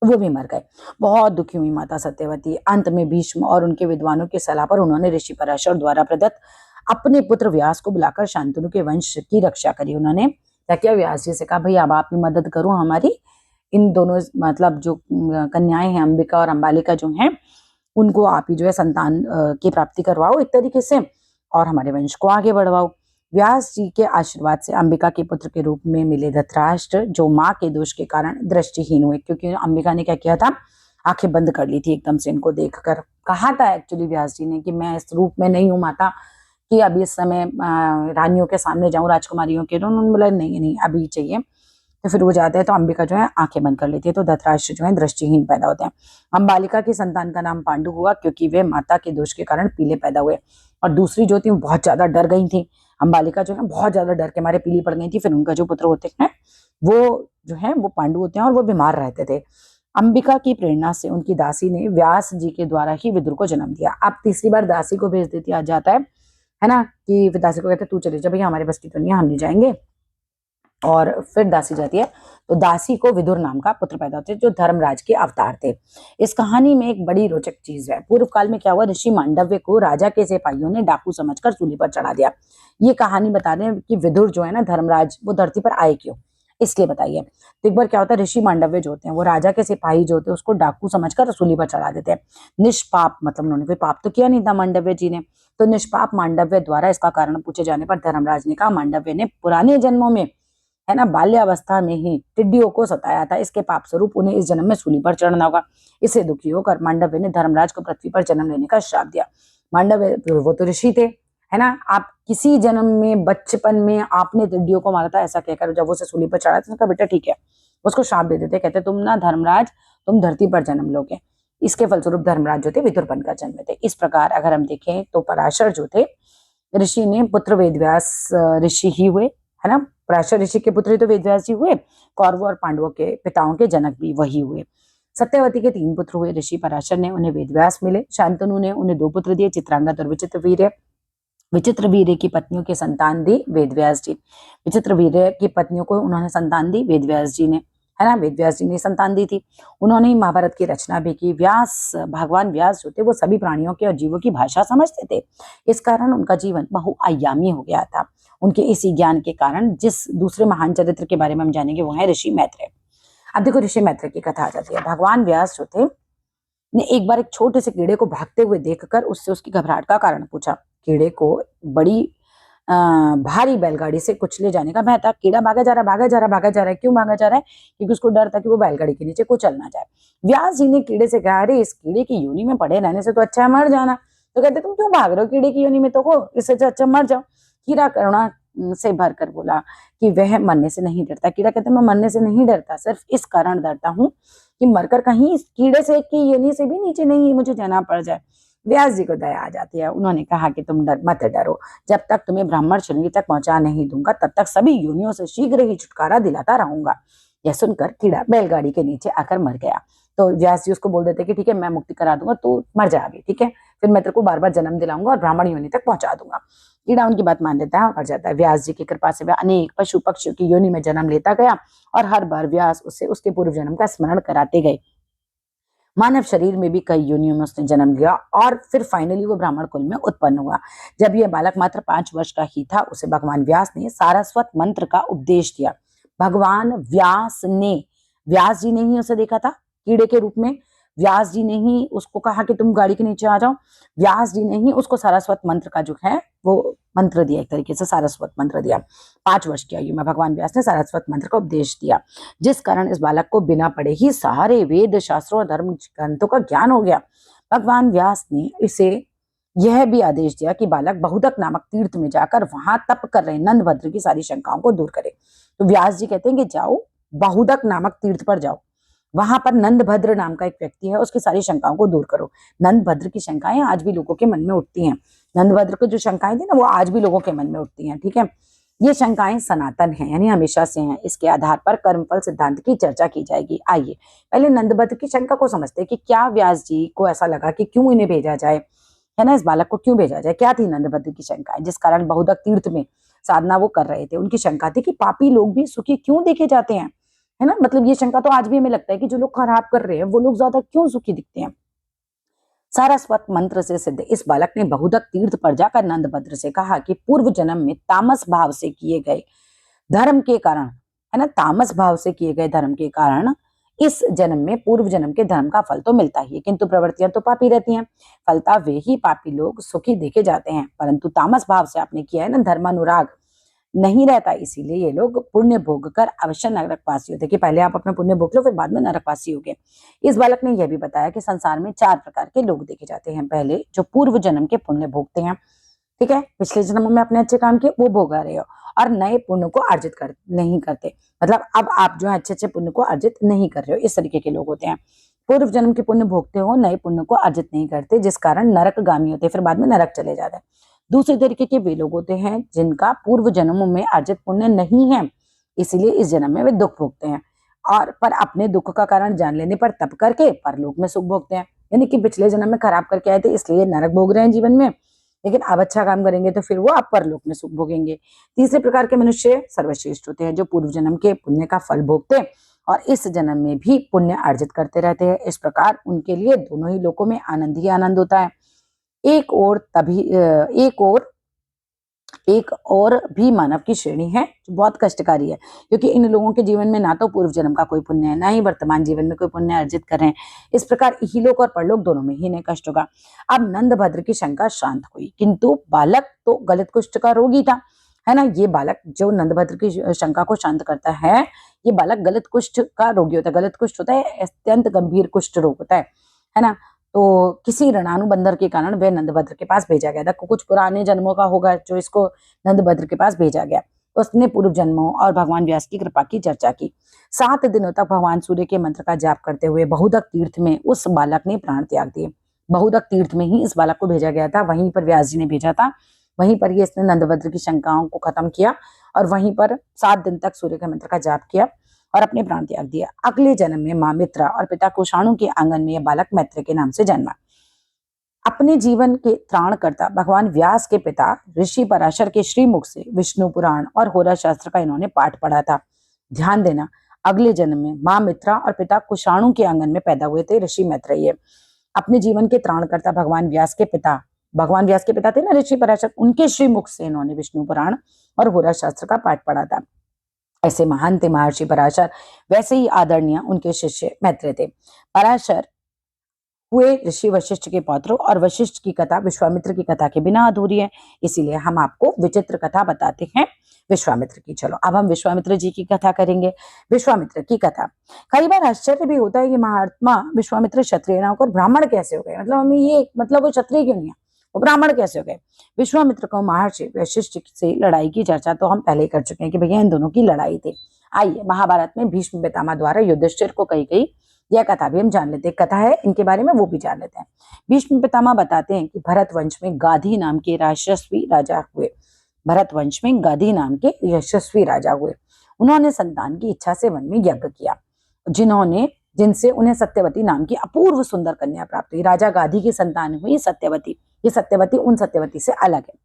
वो भी मर गए। बहुत दुखी हुई माता सत्यवती। अंत में भीष्म और उनके विद्वानों की सलाह पर उन्होंने ऋषि पराशर द्वारा प्रदत्त अपने पुत्र व्यास को बुलाकर शांतनु के वंश की रक्षा करी। उन्होंने क्या किया, व्यास जी से कहा भाई अब आप ही मदद करो हमारी, इन दोनों मतलब जो कन्याएं हैं अंबिका और अंबालिका जो हैं, उनको आप ही जो है संतान की प्राप्ति करवाओ एक तरीके से और हमारे वंश को आगे बढ़वाओ। व्यास जी के आशीर्वाद से अंबिका के पुत्र के रूप में मिले धृतराष्ट्र, जो माँ के दोष के कारण दृष्टिहीन हुए, क्योंकि अंबिका ने क्या किया था, आंखें बंद कर ली थी एकदम से इनको देखकर। कहा था एक्चुअली व्यास जी ने कि मैं इस रूप में नहीं हूँ माता कि अभी इस समय रानियों के सामने जाऊं, राजकुमारियों के। तो उन्होंने बोला नहीं नहीं अभी चाहिए। तो फिर वो जाते हैं तो अंबिका जो है आंखें बंद कर लेती है, तो धृतराष्ट्र जो है दृष्टिहीन पैदा होते हैं। अंबालिका की संतान का नाम पांडु हुआ क्योंकि वे माता के दोष के कारण पीले पैदा हुए। और दूसरी जो थी वो बहुत ज्यादा डर गई थी। अंबालिका जो है बहुत ज्यादा डर के मारे पीली पड़ गई थी। फिर उनका जो पुत्र होते हैं वो जो है वो पांडु होते हैं और वो बीमार रहते थे। अंबिका की प्रेरणा से उनकी दासी ने व्यास जी के द्वारा ही विदुर को जन्म दिया। अब तीसरी बार दासी को भेज देती आ जाता है ना, कि दासी को कहते तू चले जा भैया, हमारे बस की तो नहीं, हम नहीं जाएंगे। और फिर दासी जाती है तो दासी को विदुर नाम का पुत्र पैदा होते हैं जो धर्मराज के अवतार थे। इस कहानी में एक बड़ी रोचक चीज है। पूर्व काल में क्या हुआ, ऋषि मांडव्य को राजा के सिपाहियों ने डाकू समझकर सूली पर चढ़ा दिया। ये कहानी बता रहे हैं कि विदुर जो है ना धर्मराज, वो धरती पर आए क्यों, इसलिए बताइए। तो एक बार क्या होता है, ऋषि मांडव्य जो होते हैं वो राजा के सिपाही जो होते हैं उसको डाकू समझकर सूली पर चढ़ा देते हैं। निष्पाप, मतलब उन्होंने कोई पाप तो किया नहीं था मांडव्य जी ने। तो निष्पाप मांडव्य द्वारा इसका कारण पूछे जाने पर धर्मराज ने कहा मांडव्य ने पुराने जन्मों में, है ना, बाल्यावस्था में ही टिड्डियों को सताया था, इसके पाप स्वरूप उन्हें इस जन्म में सूली पर चढ़ना होगा। इससे दुखी होकर मांडव्य ने धर्मराज को पृथ्वी पर जन्म लेने का श्राप दिया। मांडव्य वो तो ऋषि थे, है ना, आप किसी जन्म में बचपन में आपने टिड्डियों को मारा था ऐसा कहकर जब उसे सूली पर चढ़ा था, उसका बेटा ठीक है, उसको श्राप दे देते, कहते तुम ना धर्मराज तुम धरती पर जन्म लोगे। इसके फलस्वरूप धर्मराज जो थे विदुर बनकर जन्मे थे। इस प्रकार अगर हम देखें तो पराशर जो थे ऋषि ने पुत्र वेदव्यास ऋषि ही हुए, है ना। पराशर ऋषि के पुत्र तो वेदव्यास जी हुए, कौरवों और पांडवों के पिताओं के जनक भी वही हुए। सत्यवती के 3 पुत्र हुए ऋषि पराशर ने, उन्हें वेदव्यास मिले। शांतनु ने उन्हें 2 पुत्र दिए, चित्रांगद और विचित्रवीर्य। विचित्रवीर्य की पत्नियों के संतान दी वेदव्यास जी। विचित्रवीर्य की पत्नियों को उन्होंने संतान दी वेदव्यास जी ने, है ना, वेदव्यास जी ने संतान दी थी। उन्होंने ही महाभारत की रचना भी की। भगवान व्यास जो थे वो सभी प्राणियों के और जीवों की भाषा समझते थे। इस कारण उनका जीवन बहुआयामी हो गया था। उनके इसी ज्ञान के कारण जिस दूसरे महान चरित्र के बारे में हम जानेंगे वो है ऋषि मैत्रेय। अब देखो ऋषि मैत्रेय की कथा आ जाती है। भगवान व्यास जो थे ने एक बार एक छोटे से कीड़े को भागते हुए देखकर उससे उसकी घबराहट का कारण पूछा। कीड़े को बड़ी भारी बैलगाड़ी से कुचले जाने का भय था। कीड़ा भागा जा रहा, भागा जा रहा, भागा जा रहा है। क्यों भागा जा रहा है? क्योंकि उसको डर था कि वो बैलगाड़ी के नीचे कुचल ना जाए। व्यास जी ने कीड़े से कहा, अरे इस कीड़े की योनि में पड़े रहने से तो अच्छा है मर जाना। तो कहते तुम क्यों भाग रहे हो कीड़े की योनि में, तो हो इससे अच्छा मर जाओ। कीड़ा करुणा से भरकर बोला कि वह मरने से नहीं डरता। कीड़ा कहते मैं मरने से नहीं डरता, सिर्फ इस कारण डरता हूँ कि मरकर कहीं इस कीड़े से की योनि से भी नीचे नहीं मुझे जाना पड़ जाए। व्यास जी को दया आ जाती है। उन्होंने कहा कि तुम मत डरो, जब तक तुम्हें ब्राह्मण श्रेणी तक पहुंचा नहीं दूंगा तब तक सभी योनियों से शीघ्र ही छुटकारा दिलाता रहूंगा। यह सुनकर कीड़ा बैलगाड़ी के नीचे आकर मर गया। तो व्यास जी उसको बोल देते कि ठीक है मैं मुक्ति करा दूंगा, तू मर जा अभी, ठीक है, फिर मैं तेरे को बार बार जन्म दिलाऊंगा और ब्राह्मण योनि तक पहुंचा दूंगा। कीड़ा उनकी बात मान लेता है और मर जाता है। व्यास जी की कृपा से वह अनेक पशु पक्षियों की योनि में जन्म लेता गया और हर बार व्यास उसे उसके पूर्व जन्म का स्मरण कराते गए। मानव शरीर में भी कई योनियों में उसने जन्म लिया और फिर फाइनली वो ब्राह्मण कुल में उत्पन्न हुआ। जब यह बालक मात्र 5 वर्ष का ही था उसे भगवान व्यास ने सारस्वत मंत्र का उपदेश दिया। भगवान व्यास ने, व्यास जी ने ही उसे देखा था कीड़े के रूप में, व्यास जी ने ही उसको कहा कि तुम गाड़ी के नीचे आ जाओ, व्यास जी ने ही उसको सारस्वत मंत्र का जो है वो मंत्र दिया, एक तरीके से सारस्वत मंत्र दिया। 5 वर्ष की आयु में भगवान व्यास ने सारस्वत मंत्र का उपदेश दिया, जिस कारण इस बालक को बिना पढ़े ही सारे वेद शास्त्रों और धर्म ग्रंथों का ज्ञान हो गया। भगवान व्यास ने इसे यह भी आदेश दिया कि बालक बहुदक नामक तीर्थ में जाकर वहां तप कर रहे नंदभद्र की सारी शंकाओं को दूर करे। तो व्यास जी कहते हैं कि जाओ बहुदक नामक तीर्थ पर जाओ, वहां पर नंदभद्र नाम का एक व्यक्ति है, उसकी सारी शंकाओं को दूर करो। नंदभद्र की शंकाएं आज भी लोगों के मन में उठती हैं। नंदभद्र की जो शंकाएं थी ना वो आज भी लोगों के मन में उठती हैं, ठीक है। ये शंकाएं सनातन हैं, यानी हमेशा से हैं। इसके आधार पर कर्मफल सिद्धांत की चर्चा की जाएगी। आइए पहले नंदभद्र की शंका को समझते हैं कि क्या व्यास जी को ऐसा लगा कि क्यों इन्हें भेजा जाए, है ना, इस बालक को क्यों भेजा जाए। क्या थी नंदभद्र की शंकाएं जिस कारण बहुदक तीर्थ में साधना वो कर रहे थे। उनकी शंका थी कि पापी लोग भी सुखी क्यों देखे जाते हैं, है ना। मतलब ये शंका तो आज भी हमें लगता है कि जो लोग खराब कर रहे हैं वो लोग ज्यादा क्यों सुखी दिखते हैं। सारस्वत मंत्र से सिद्ध इस बालक ने बहुदक तीर्थ पर जाकर नंदभद्र से कहा कि पूर्व जन्म में तामस भाव से किए गए धर्म के कारण, है ना, तामस भाव से किए गए धर्म के कारण इस जन्म में पूर्व जन्म के धर्म का फल तो मिलता ही है, किंतु प्रवृत्तियां तो पापी रहती हैं। फलता वे ही पापी लोग सुखी देखे जाते हैं, परंतु तामस भाव से आपने किया है ना धर्मानुराग नहीं रहता, इसीलिए ये लोग पुण्य भोग कर अवश्य नरकवासी होते कि पहले आप अपना पुण्य भोग लो फिर बाद में नरकवासी होगे। इस बालक ने यह भी बताया कि संसार में 4 प्रकार के लोग देखे जाते हैं। पहले जो पूर्व जन्म के पुण्य भोगते हैं, ठीक है, पिछले जन्म में अपने अच्छे काम किए वो भोगा रहे हो और नए पुण्य को अर्जित कर नहीं करते, मतलब अब आप जो है अच्छे अच्छे पुण्य को अर्जित नहीं कर रहे हो, इस तरीके के लोग होते हैं। पूर्व जन्म के पुण्य भोगते हो, नए पुण्य को अर्जित नहीं करते, जिस कारण नरकगामी होते, फिर बाद में नरक चले जाते हैं। दूसरे तरीके के वे लोग होते हैं जिनका पूर्व जन्मों में अर्जित पुण्य नहीं है, इसीलिए इस जन्म में वे दुख भोगते हैं और पर अपने दुख का कारण जान लेने पर तप करके परलोक में सुख भोगते हैं। यानी कि पिछले जन्म में खराब करके आए थे इसलिए नरक भोग रहे हैं जीवन में, लेकिन अब अच्छा काम करेंगे तो फिर वो अब परलोक में सुख भोगेंगे। तीसरे प्रकार के मनुष्य सर्वश्रेष्ठ होते हैं जो पूर्व जन्म के पुण्य का फल भोगते हैं और इस जन्म में भी पुण्य अर्जित करते रहते हैं। इस प्रकार उनके लिए दोनों ही लोकों में आनंद ही आनंद होता है। एक और भी मानव की श्रेणी है जो बहुत कष्टकारी है, क्योंकि इन लोगों के जीवन में ना तो पूर्व जन्म का कोई पुण्य है, ना ही वर्तमान जीवन में कोई पुण्य अर्जित कर रहे हैं। इस प्रकार इहलोक और परलोक दोनों में ही इन्हें कष्ट होगा। अब नंदभद्र की शंका शांत हुई, किंतु बालक तो गलत कुष्ठ का रोगी था, है ना। ये बालक जो नंदभद्र की शंका को शांत करता है, ये बालक गलत कुष्ठ का रोगी होता है। गलत कुष्ठ होता है अत्यंत गंभीर कुष्ठ रोग होता है ना। तो किसी ऋणानुबंधन के कारण वह नंदभद्र के पास भेजा गया था। कुछ पुराने जन्मों का होगा जो इसको नंदभद्र के पास भेजा गया। उसने पूर्व जन्मों और भगवान व्यास की कृपा की चर्चा की। 7 दिनों तक भगवान सूर्य के मंत्र का जाप करते हुए बहुदक तीर्थ में उस बालक ने प्राण त्याग दिए। बहुदक तीर्थ में ही इस बालक को भेजा गया था, वहीं पर व्यास जी ने भेजा था, वहीं पर ये इसने नंदभद्र की शंकाओं को खत्म किया और वहीं पर 7 दिन तक सूर्य के मंत्र का जाप किया और अपने प्राण त्याग दिया। अगले जन्म में मां मित्रा और पिता कुषाणु के आंगन में यह बालक मैत्र के नाम से जन्मा। अपने जीवन के त्राणकर्ता भगवान व्यास के पिता ऋषि पराशर के श्रीमुख से विष्णु पुराण और होरा शास्त्र का इन्होंने पाठ पढ़ा था। ध्यान देना, अगले जन्म में मां मित्रा और पिता कुषाणु के आंगन में पैदा हुए थे ऋषि मैत्रेय। अपने जीवन के त्राणकर्ता भगवान व्यास के पिता थे ना ऋषि पराशर, उनके श्रीमुख से इन्होंने विष्णु पुराण और होरा शास्त्र का पाठ पढ़ा था। ऐसे महान थे महर्षि पराशर, वैसे ही आदरणीय उनके शिष्य मैत्रेय थे। पराशर हुए ऋषि वशिष्ठ के पौत्र, और वशिष्ठ की कथा विश्वामित्र की कथा के बिना अधूरी है, इसीलिए हम आपको विचित्र कथा बताते हैं विश्वामित्र की। चलो अब हम विश्वामित्र जी की कथा करेंगे। विश्वामित्र की कथा। कई बार आश्चर्य भी होता है कि महात्मा विश्वामित्र क्षत्रिय ना होकर ब्राह्मण कैसे हो गए, मतलब हमें ये मतलब वो क्षत्रिय क्यों नहीं है, वो ब्राह्मण कैसे हो गए। विश्वामित्र को महर्षि वशिष्ठ से लड़ाई की चर्चा तो हम पहले ही कर चुके हैं कि भैया इन दोनों की लड़ाई थी। आइए महाभारत में भीष्म पितामह द्वारा युधिष्ठिर को कही गई यह कथा भी हम जान लेते हैं, कथा है इनके बारे में वो भी जान लेते हैं। भीष्म पितामह बताते हैं कि भरत वंश में गाधी नाम के यशस्वी राजा हुए। भरत वंश में गाधी नाम के यशस्वी राजा हुए। उन्होंने संतान की इच्छा से वन में यज्ञ किया, जिनसे उन्हें सत्यवती नाम की अपूर्व सुंदर कन्या प्राप्त हुई। राजा गाधी की संतान हुई सत्यवती। ये सत्यवती उन सत्यवती से अलग है।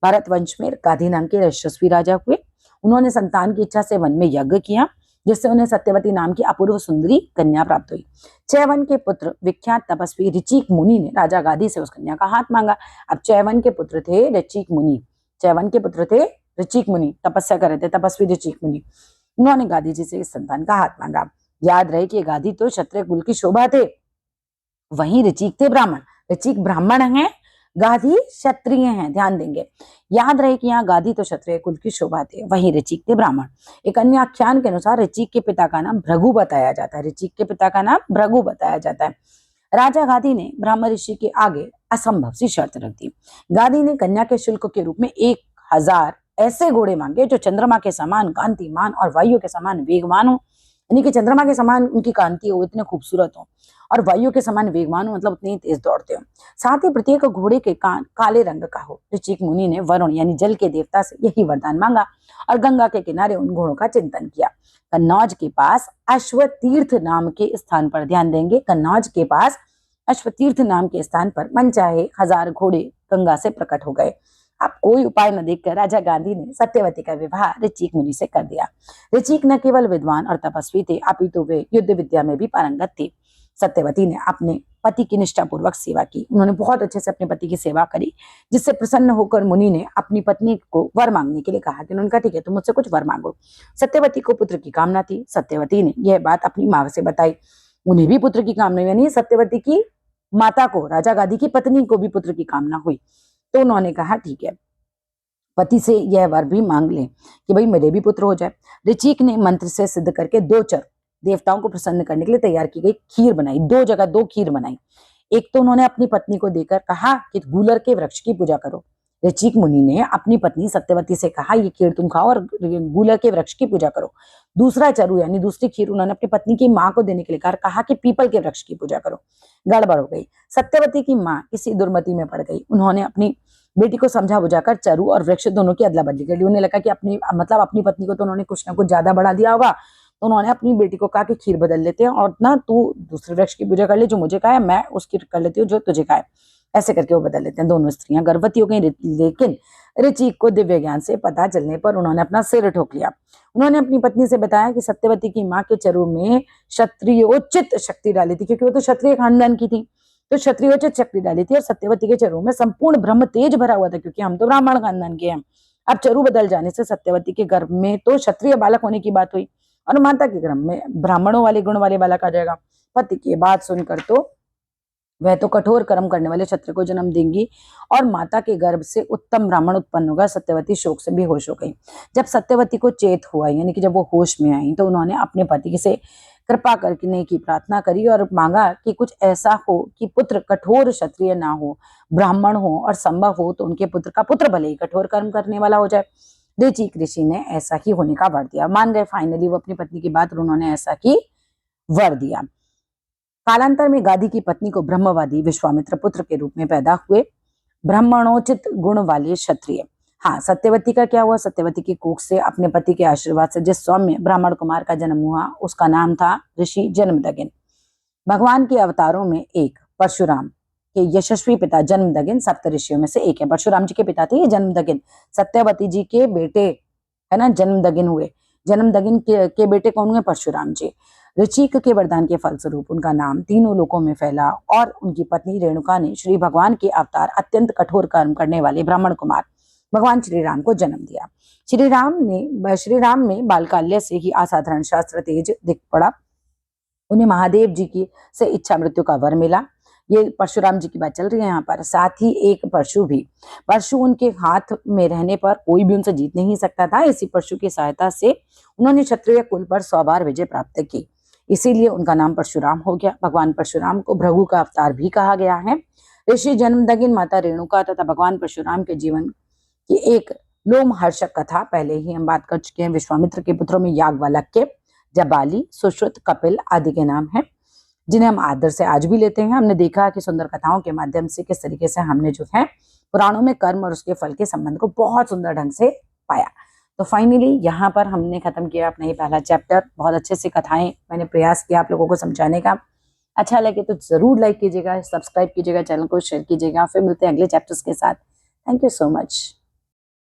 भारत वंश में गाधी नाम के यशस्वी राजा हुए। उन्होंने संतान की इच्छा से वन में यज्ञ किया, जिससे उन्हें सत्यवती नाम की अपूर्व सुंदरी कन्या प्राप्त हुई। चैवन के पुत्र विख्यात तपस्वी ऋचिक मुनि ने राजा गाधी से उस कन्या का हाथ मांगा। अब चैवन के पुत्र थे ऋचिक मुनि। चैवन के पुत्र थे ऋचिक मुनि, तपस्या कर रहे थे तपस्वी ऋचिक मुनि। उन्होंने गाधी जी से इस संतान का हाथ मांगा। याद रहे कि गाधी तो क्षत्रिय कुल की शोभा थे, वहीं ऋचिक थे ब्राह्मण। ऋचिक ब्राह्मण हैं, गाधी क्षत्रिय हैं, ध्यान देंगे। याद रहे कि यहाँ गाधी तो क्षत्रिय कुल की शोभा थे, वहीं ऋचिक थे ब्राह्मण। एक अन्य आख्यान के अनुसार ऋचिक के पिता का नाम भृगु बताया जाता है। ऋचिक के पिता का नाम भृगु बताया जाता है। राजा गाधी ने ब्राह्मण ऋषि के आगे असंभव सी शर्त रख दी। गाधी ने कन्या के शुल्क के रूप में 1000 ऐसे घोड़े मांगे जो चंद्रमा के समान कांतिमान और वायु के समान वेगवान हो। यानी कि चंद्रमा के समान उनकी कांति हो, इतने खूबसूरत हो, और वायु के समान वेगवान हो, मतलब उतनी तेज दौड़ते हो। साथ ही प्रत्येक घोड़े के कान काले रंग का हो। ऋचिक मुनि ने वरुण यानी जल के देवता से यही वरदान मांगा और गंगा के किनारे उन घोड़ों का चिंतन किया। कन्नौज के पास अश्वतीर्थ नाम के स्थान पर, ध्यान देंगे, कन्नौज के पास अश्वतीर्थ नाम के स्थान पर मनचाहे 1000 घोड़े गंगा से प्रकट हो गए। अब कोई उपाय न देखकर राजा गांधी ने सत्यवती का विवाह ऋचिक मुनि से कर दिया। ऋचिक न केवल विद्वान और तपस्वी थे, अपितु वे युद्ध विद्या में भी पारंगत थे। सत्यवती ने अपने पति की निष्ठापूर्वक सेवा की। उन्होंने बहुत अच्छे से अपने पति की सेवा करी, जिससे प्रसन्न होकर मुनि ने अपनी पत्नी को वर मांगने के लिए कहा कि उन्होंने कहा ठीक है तुम मुझसे कुछ वर मांगो। सत्यवती को पुत्र की कामना थी। सत्यवती ने यह बात अपनी माँ से बताई। उन्हें भी पुत्र की कामना, यानी सत्यवती की माता को, राजा गाधी की पत्नी को भी पुत्र की कामना हुई। तो उन्होंने कहा ठीक है, पति से यह वर भी मांग लें कि भाई मेरे भी पुत्र हो जाए। ऋचिक ने मंत्र से सिद्ध करके 2 चर देवताओं को प्रसन्न करने के लिए तैयार की गई खीर बनाई। 2 जगह 2 खीर बनाई। एक तो उन्होंने अपनी पत्नी को देकर कहा कि गूलर के वृक्ष की पूजा करो। ऋचिक मुनि ने अपनी पत्नी सत्यवती से कहा ये खीर तुम खाओ और गूलर के वृक्ष की पूजा करो। दूसरा चरु यानी दूसरी खीर उन्होंने अपनी पत्नी की माँ को देने के लिए कहा कि पीपल के वृक्ष की पूजा करो। गड़बड़ हो गई। सत्यवती की माँ किसी दुर्मति में पड़ गई। उन्होंने अपनी बेटी को समझा बुझाकर चरु और वृक्ष दोनों की अदला बदली कर ली। उन्हें लगा कि अपनी पत्नी को तो उन्होंने कुछ ना कुछ ज्यादा बढ़ा दिया होगा, तो उन्होंने अपनी बेटी को कहा कि खीर बदल लेते हैं और ना तू दूसरे वृक्ष की पूजा कर ले जो मुझे कहा है, मैं उसकी कर लेती हूँ जो तुझे कहा है। ऐसे करके वो बदल लेते हैं। दोनों स्त्रियां गर्भवती हो गई, लेकिन ऋचिक को दिव्य ज्ञान से पता चलने पर उन्होंने अपना सिर ठोक लिया। उन्होंने अपनी पत्नी से बताया कि सत्यवती की माँ के चरु में क्षत्रियोचित शक्ति डाली थी, क्योंकि वो तो क्षत्रिय खानदान की थी, तो क्षत्रियोचित शक्ति डाली थी। और सत्यवती के चरु में संपूर्ण ब्रह्म तेज भरा हुआ था, क्योंकि हम तो ब्राह्मण खानदान के हैं। अब चरु बदल जाने से सत्यवती के गर्भ में तो क्षत्रिय बालक होने की बात हुई और माता के गर्भ में ब्राह्मणों वाले गुण वाले बालक आ जाएगा। पति की बात सुनकर तो वह तो कठोर कर्म करने वाले क्षत्रिय को जन्म देंगी और माता के गर्भ से उत्तम ब्राह्मण उत्पन्न होगा। सत्यवती शोक से बेहोश हो गई। जब सत्यवती को चेत हुआ, यानी कि जब वो होश में आई, तो उन्होंने अपने पति से कृपा करने की प्रार्थना करी और मांगा कि कुछ ऐसा हो कि पुत्र कठोर क्षत्रिय ना हो, ब्राह्मण हो, और संभव हो तो उनके पुत्र का पुत्र भले ही कठोर कर्म करने वाला हो जाए। ऋचिक ऋषि ने ऐसा ही होने का वर दिया। मान गए फाइनली वो अपनी पत्नी की बात, और उन्होंने ऐसा ही वर दिया। कालांतर में गाधी की पत्नी को ब्रह्मवादी विश्वामित्र पुत्र के रूप में पैदा हुए ब्राह्मणोचित गुण वाले क्षत्रिय। हाँ, सत्यवती का क्या हुआ? सत्यवती की कोख से अपने पति के आशीर्वाद से जिस सौम्य ब्राह्मण कुमार का जन्म हुआ उसका नाम था ऋषि जन्मदगिन। भगवान के अवतारों में एक परशुराम के यशस्वी पिता जन्मदगिन सप्त ऋषियों में से एक है। परशुराम जी के पिता थे ये जन्मदगिन। सत्यवती जी के बेटे है ना जन्मदगिन हुए। जन्मदगिन के बेटे कौन हुए? परशुराम जी। ऋचिक के वरदान के फलस्वरूप उनका नाम तीनों लोकों में फैला और उनकी पत्नी रेणुका ने श्री भगवान के अवतार अत्यंत कठोर कर्म करने वाले ब्राह्मण कुमार भगवान श्री राम को जन्म दिया। श्री राम में बालकाल्य से ही असाधारण शास्त्र तेज दिख पड़ा। उन्हें महादेव जी की से इच्छा मृत्यु का वर मिला। ये परशुराम जी की बात चल रही है यहाँ पर। साथ ही एक परशु भी, परशु उनके हाथ में रहने पर कोई भी उनसे जीत नहीं सकता था। इसी परशु की सहायता से उन्होंने क्षत्रिय कुल पर 100 बार विजय प्राप्त की, इसीलिए उनका नाम परशुराम हो गया। भगवान परशुराम को भृगु का अवतार भी कहा गया है। ऋषि जन्मदगिन, माता रेणुका तथा भगवान परशुराम के जीवन की एक लोमहर्षक कथा पहले ही हम बात कर चुके हैं। विश्वामित्र के पुत्रों में याज्ञवल्क्य, जबाली, सुश्रुत, कपिल आदि के नाम हैं, जिन्हें हम आदर से आज भी लेते हैं। हमने देखा कि सुंदर कथाओं के माध्यम से किस तरीके से हमने जो है पुराणों में कर्म और उसके फल के संबंध को बहुत सुंदर ढंग से पाया। तो फाइनली यहाँ पर हमने खत्म किया अपना ये पहला चैप्टर। बहुत अच्छे से कथाएं मैंने प्रयास किया आप लोगों को समझाने का। अच्छा लगे तो जरूर लाइक कीजिएगा, सब्सक्राइब कीजिएगा, चैनल को शेयर कीजिएगा। फिर मिलते हैं अगले चैप्टर्स के साथ। Thank you so much.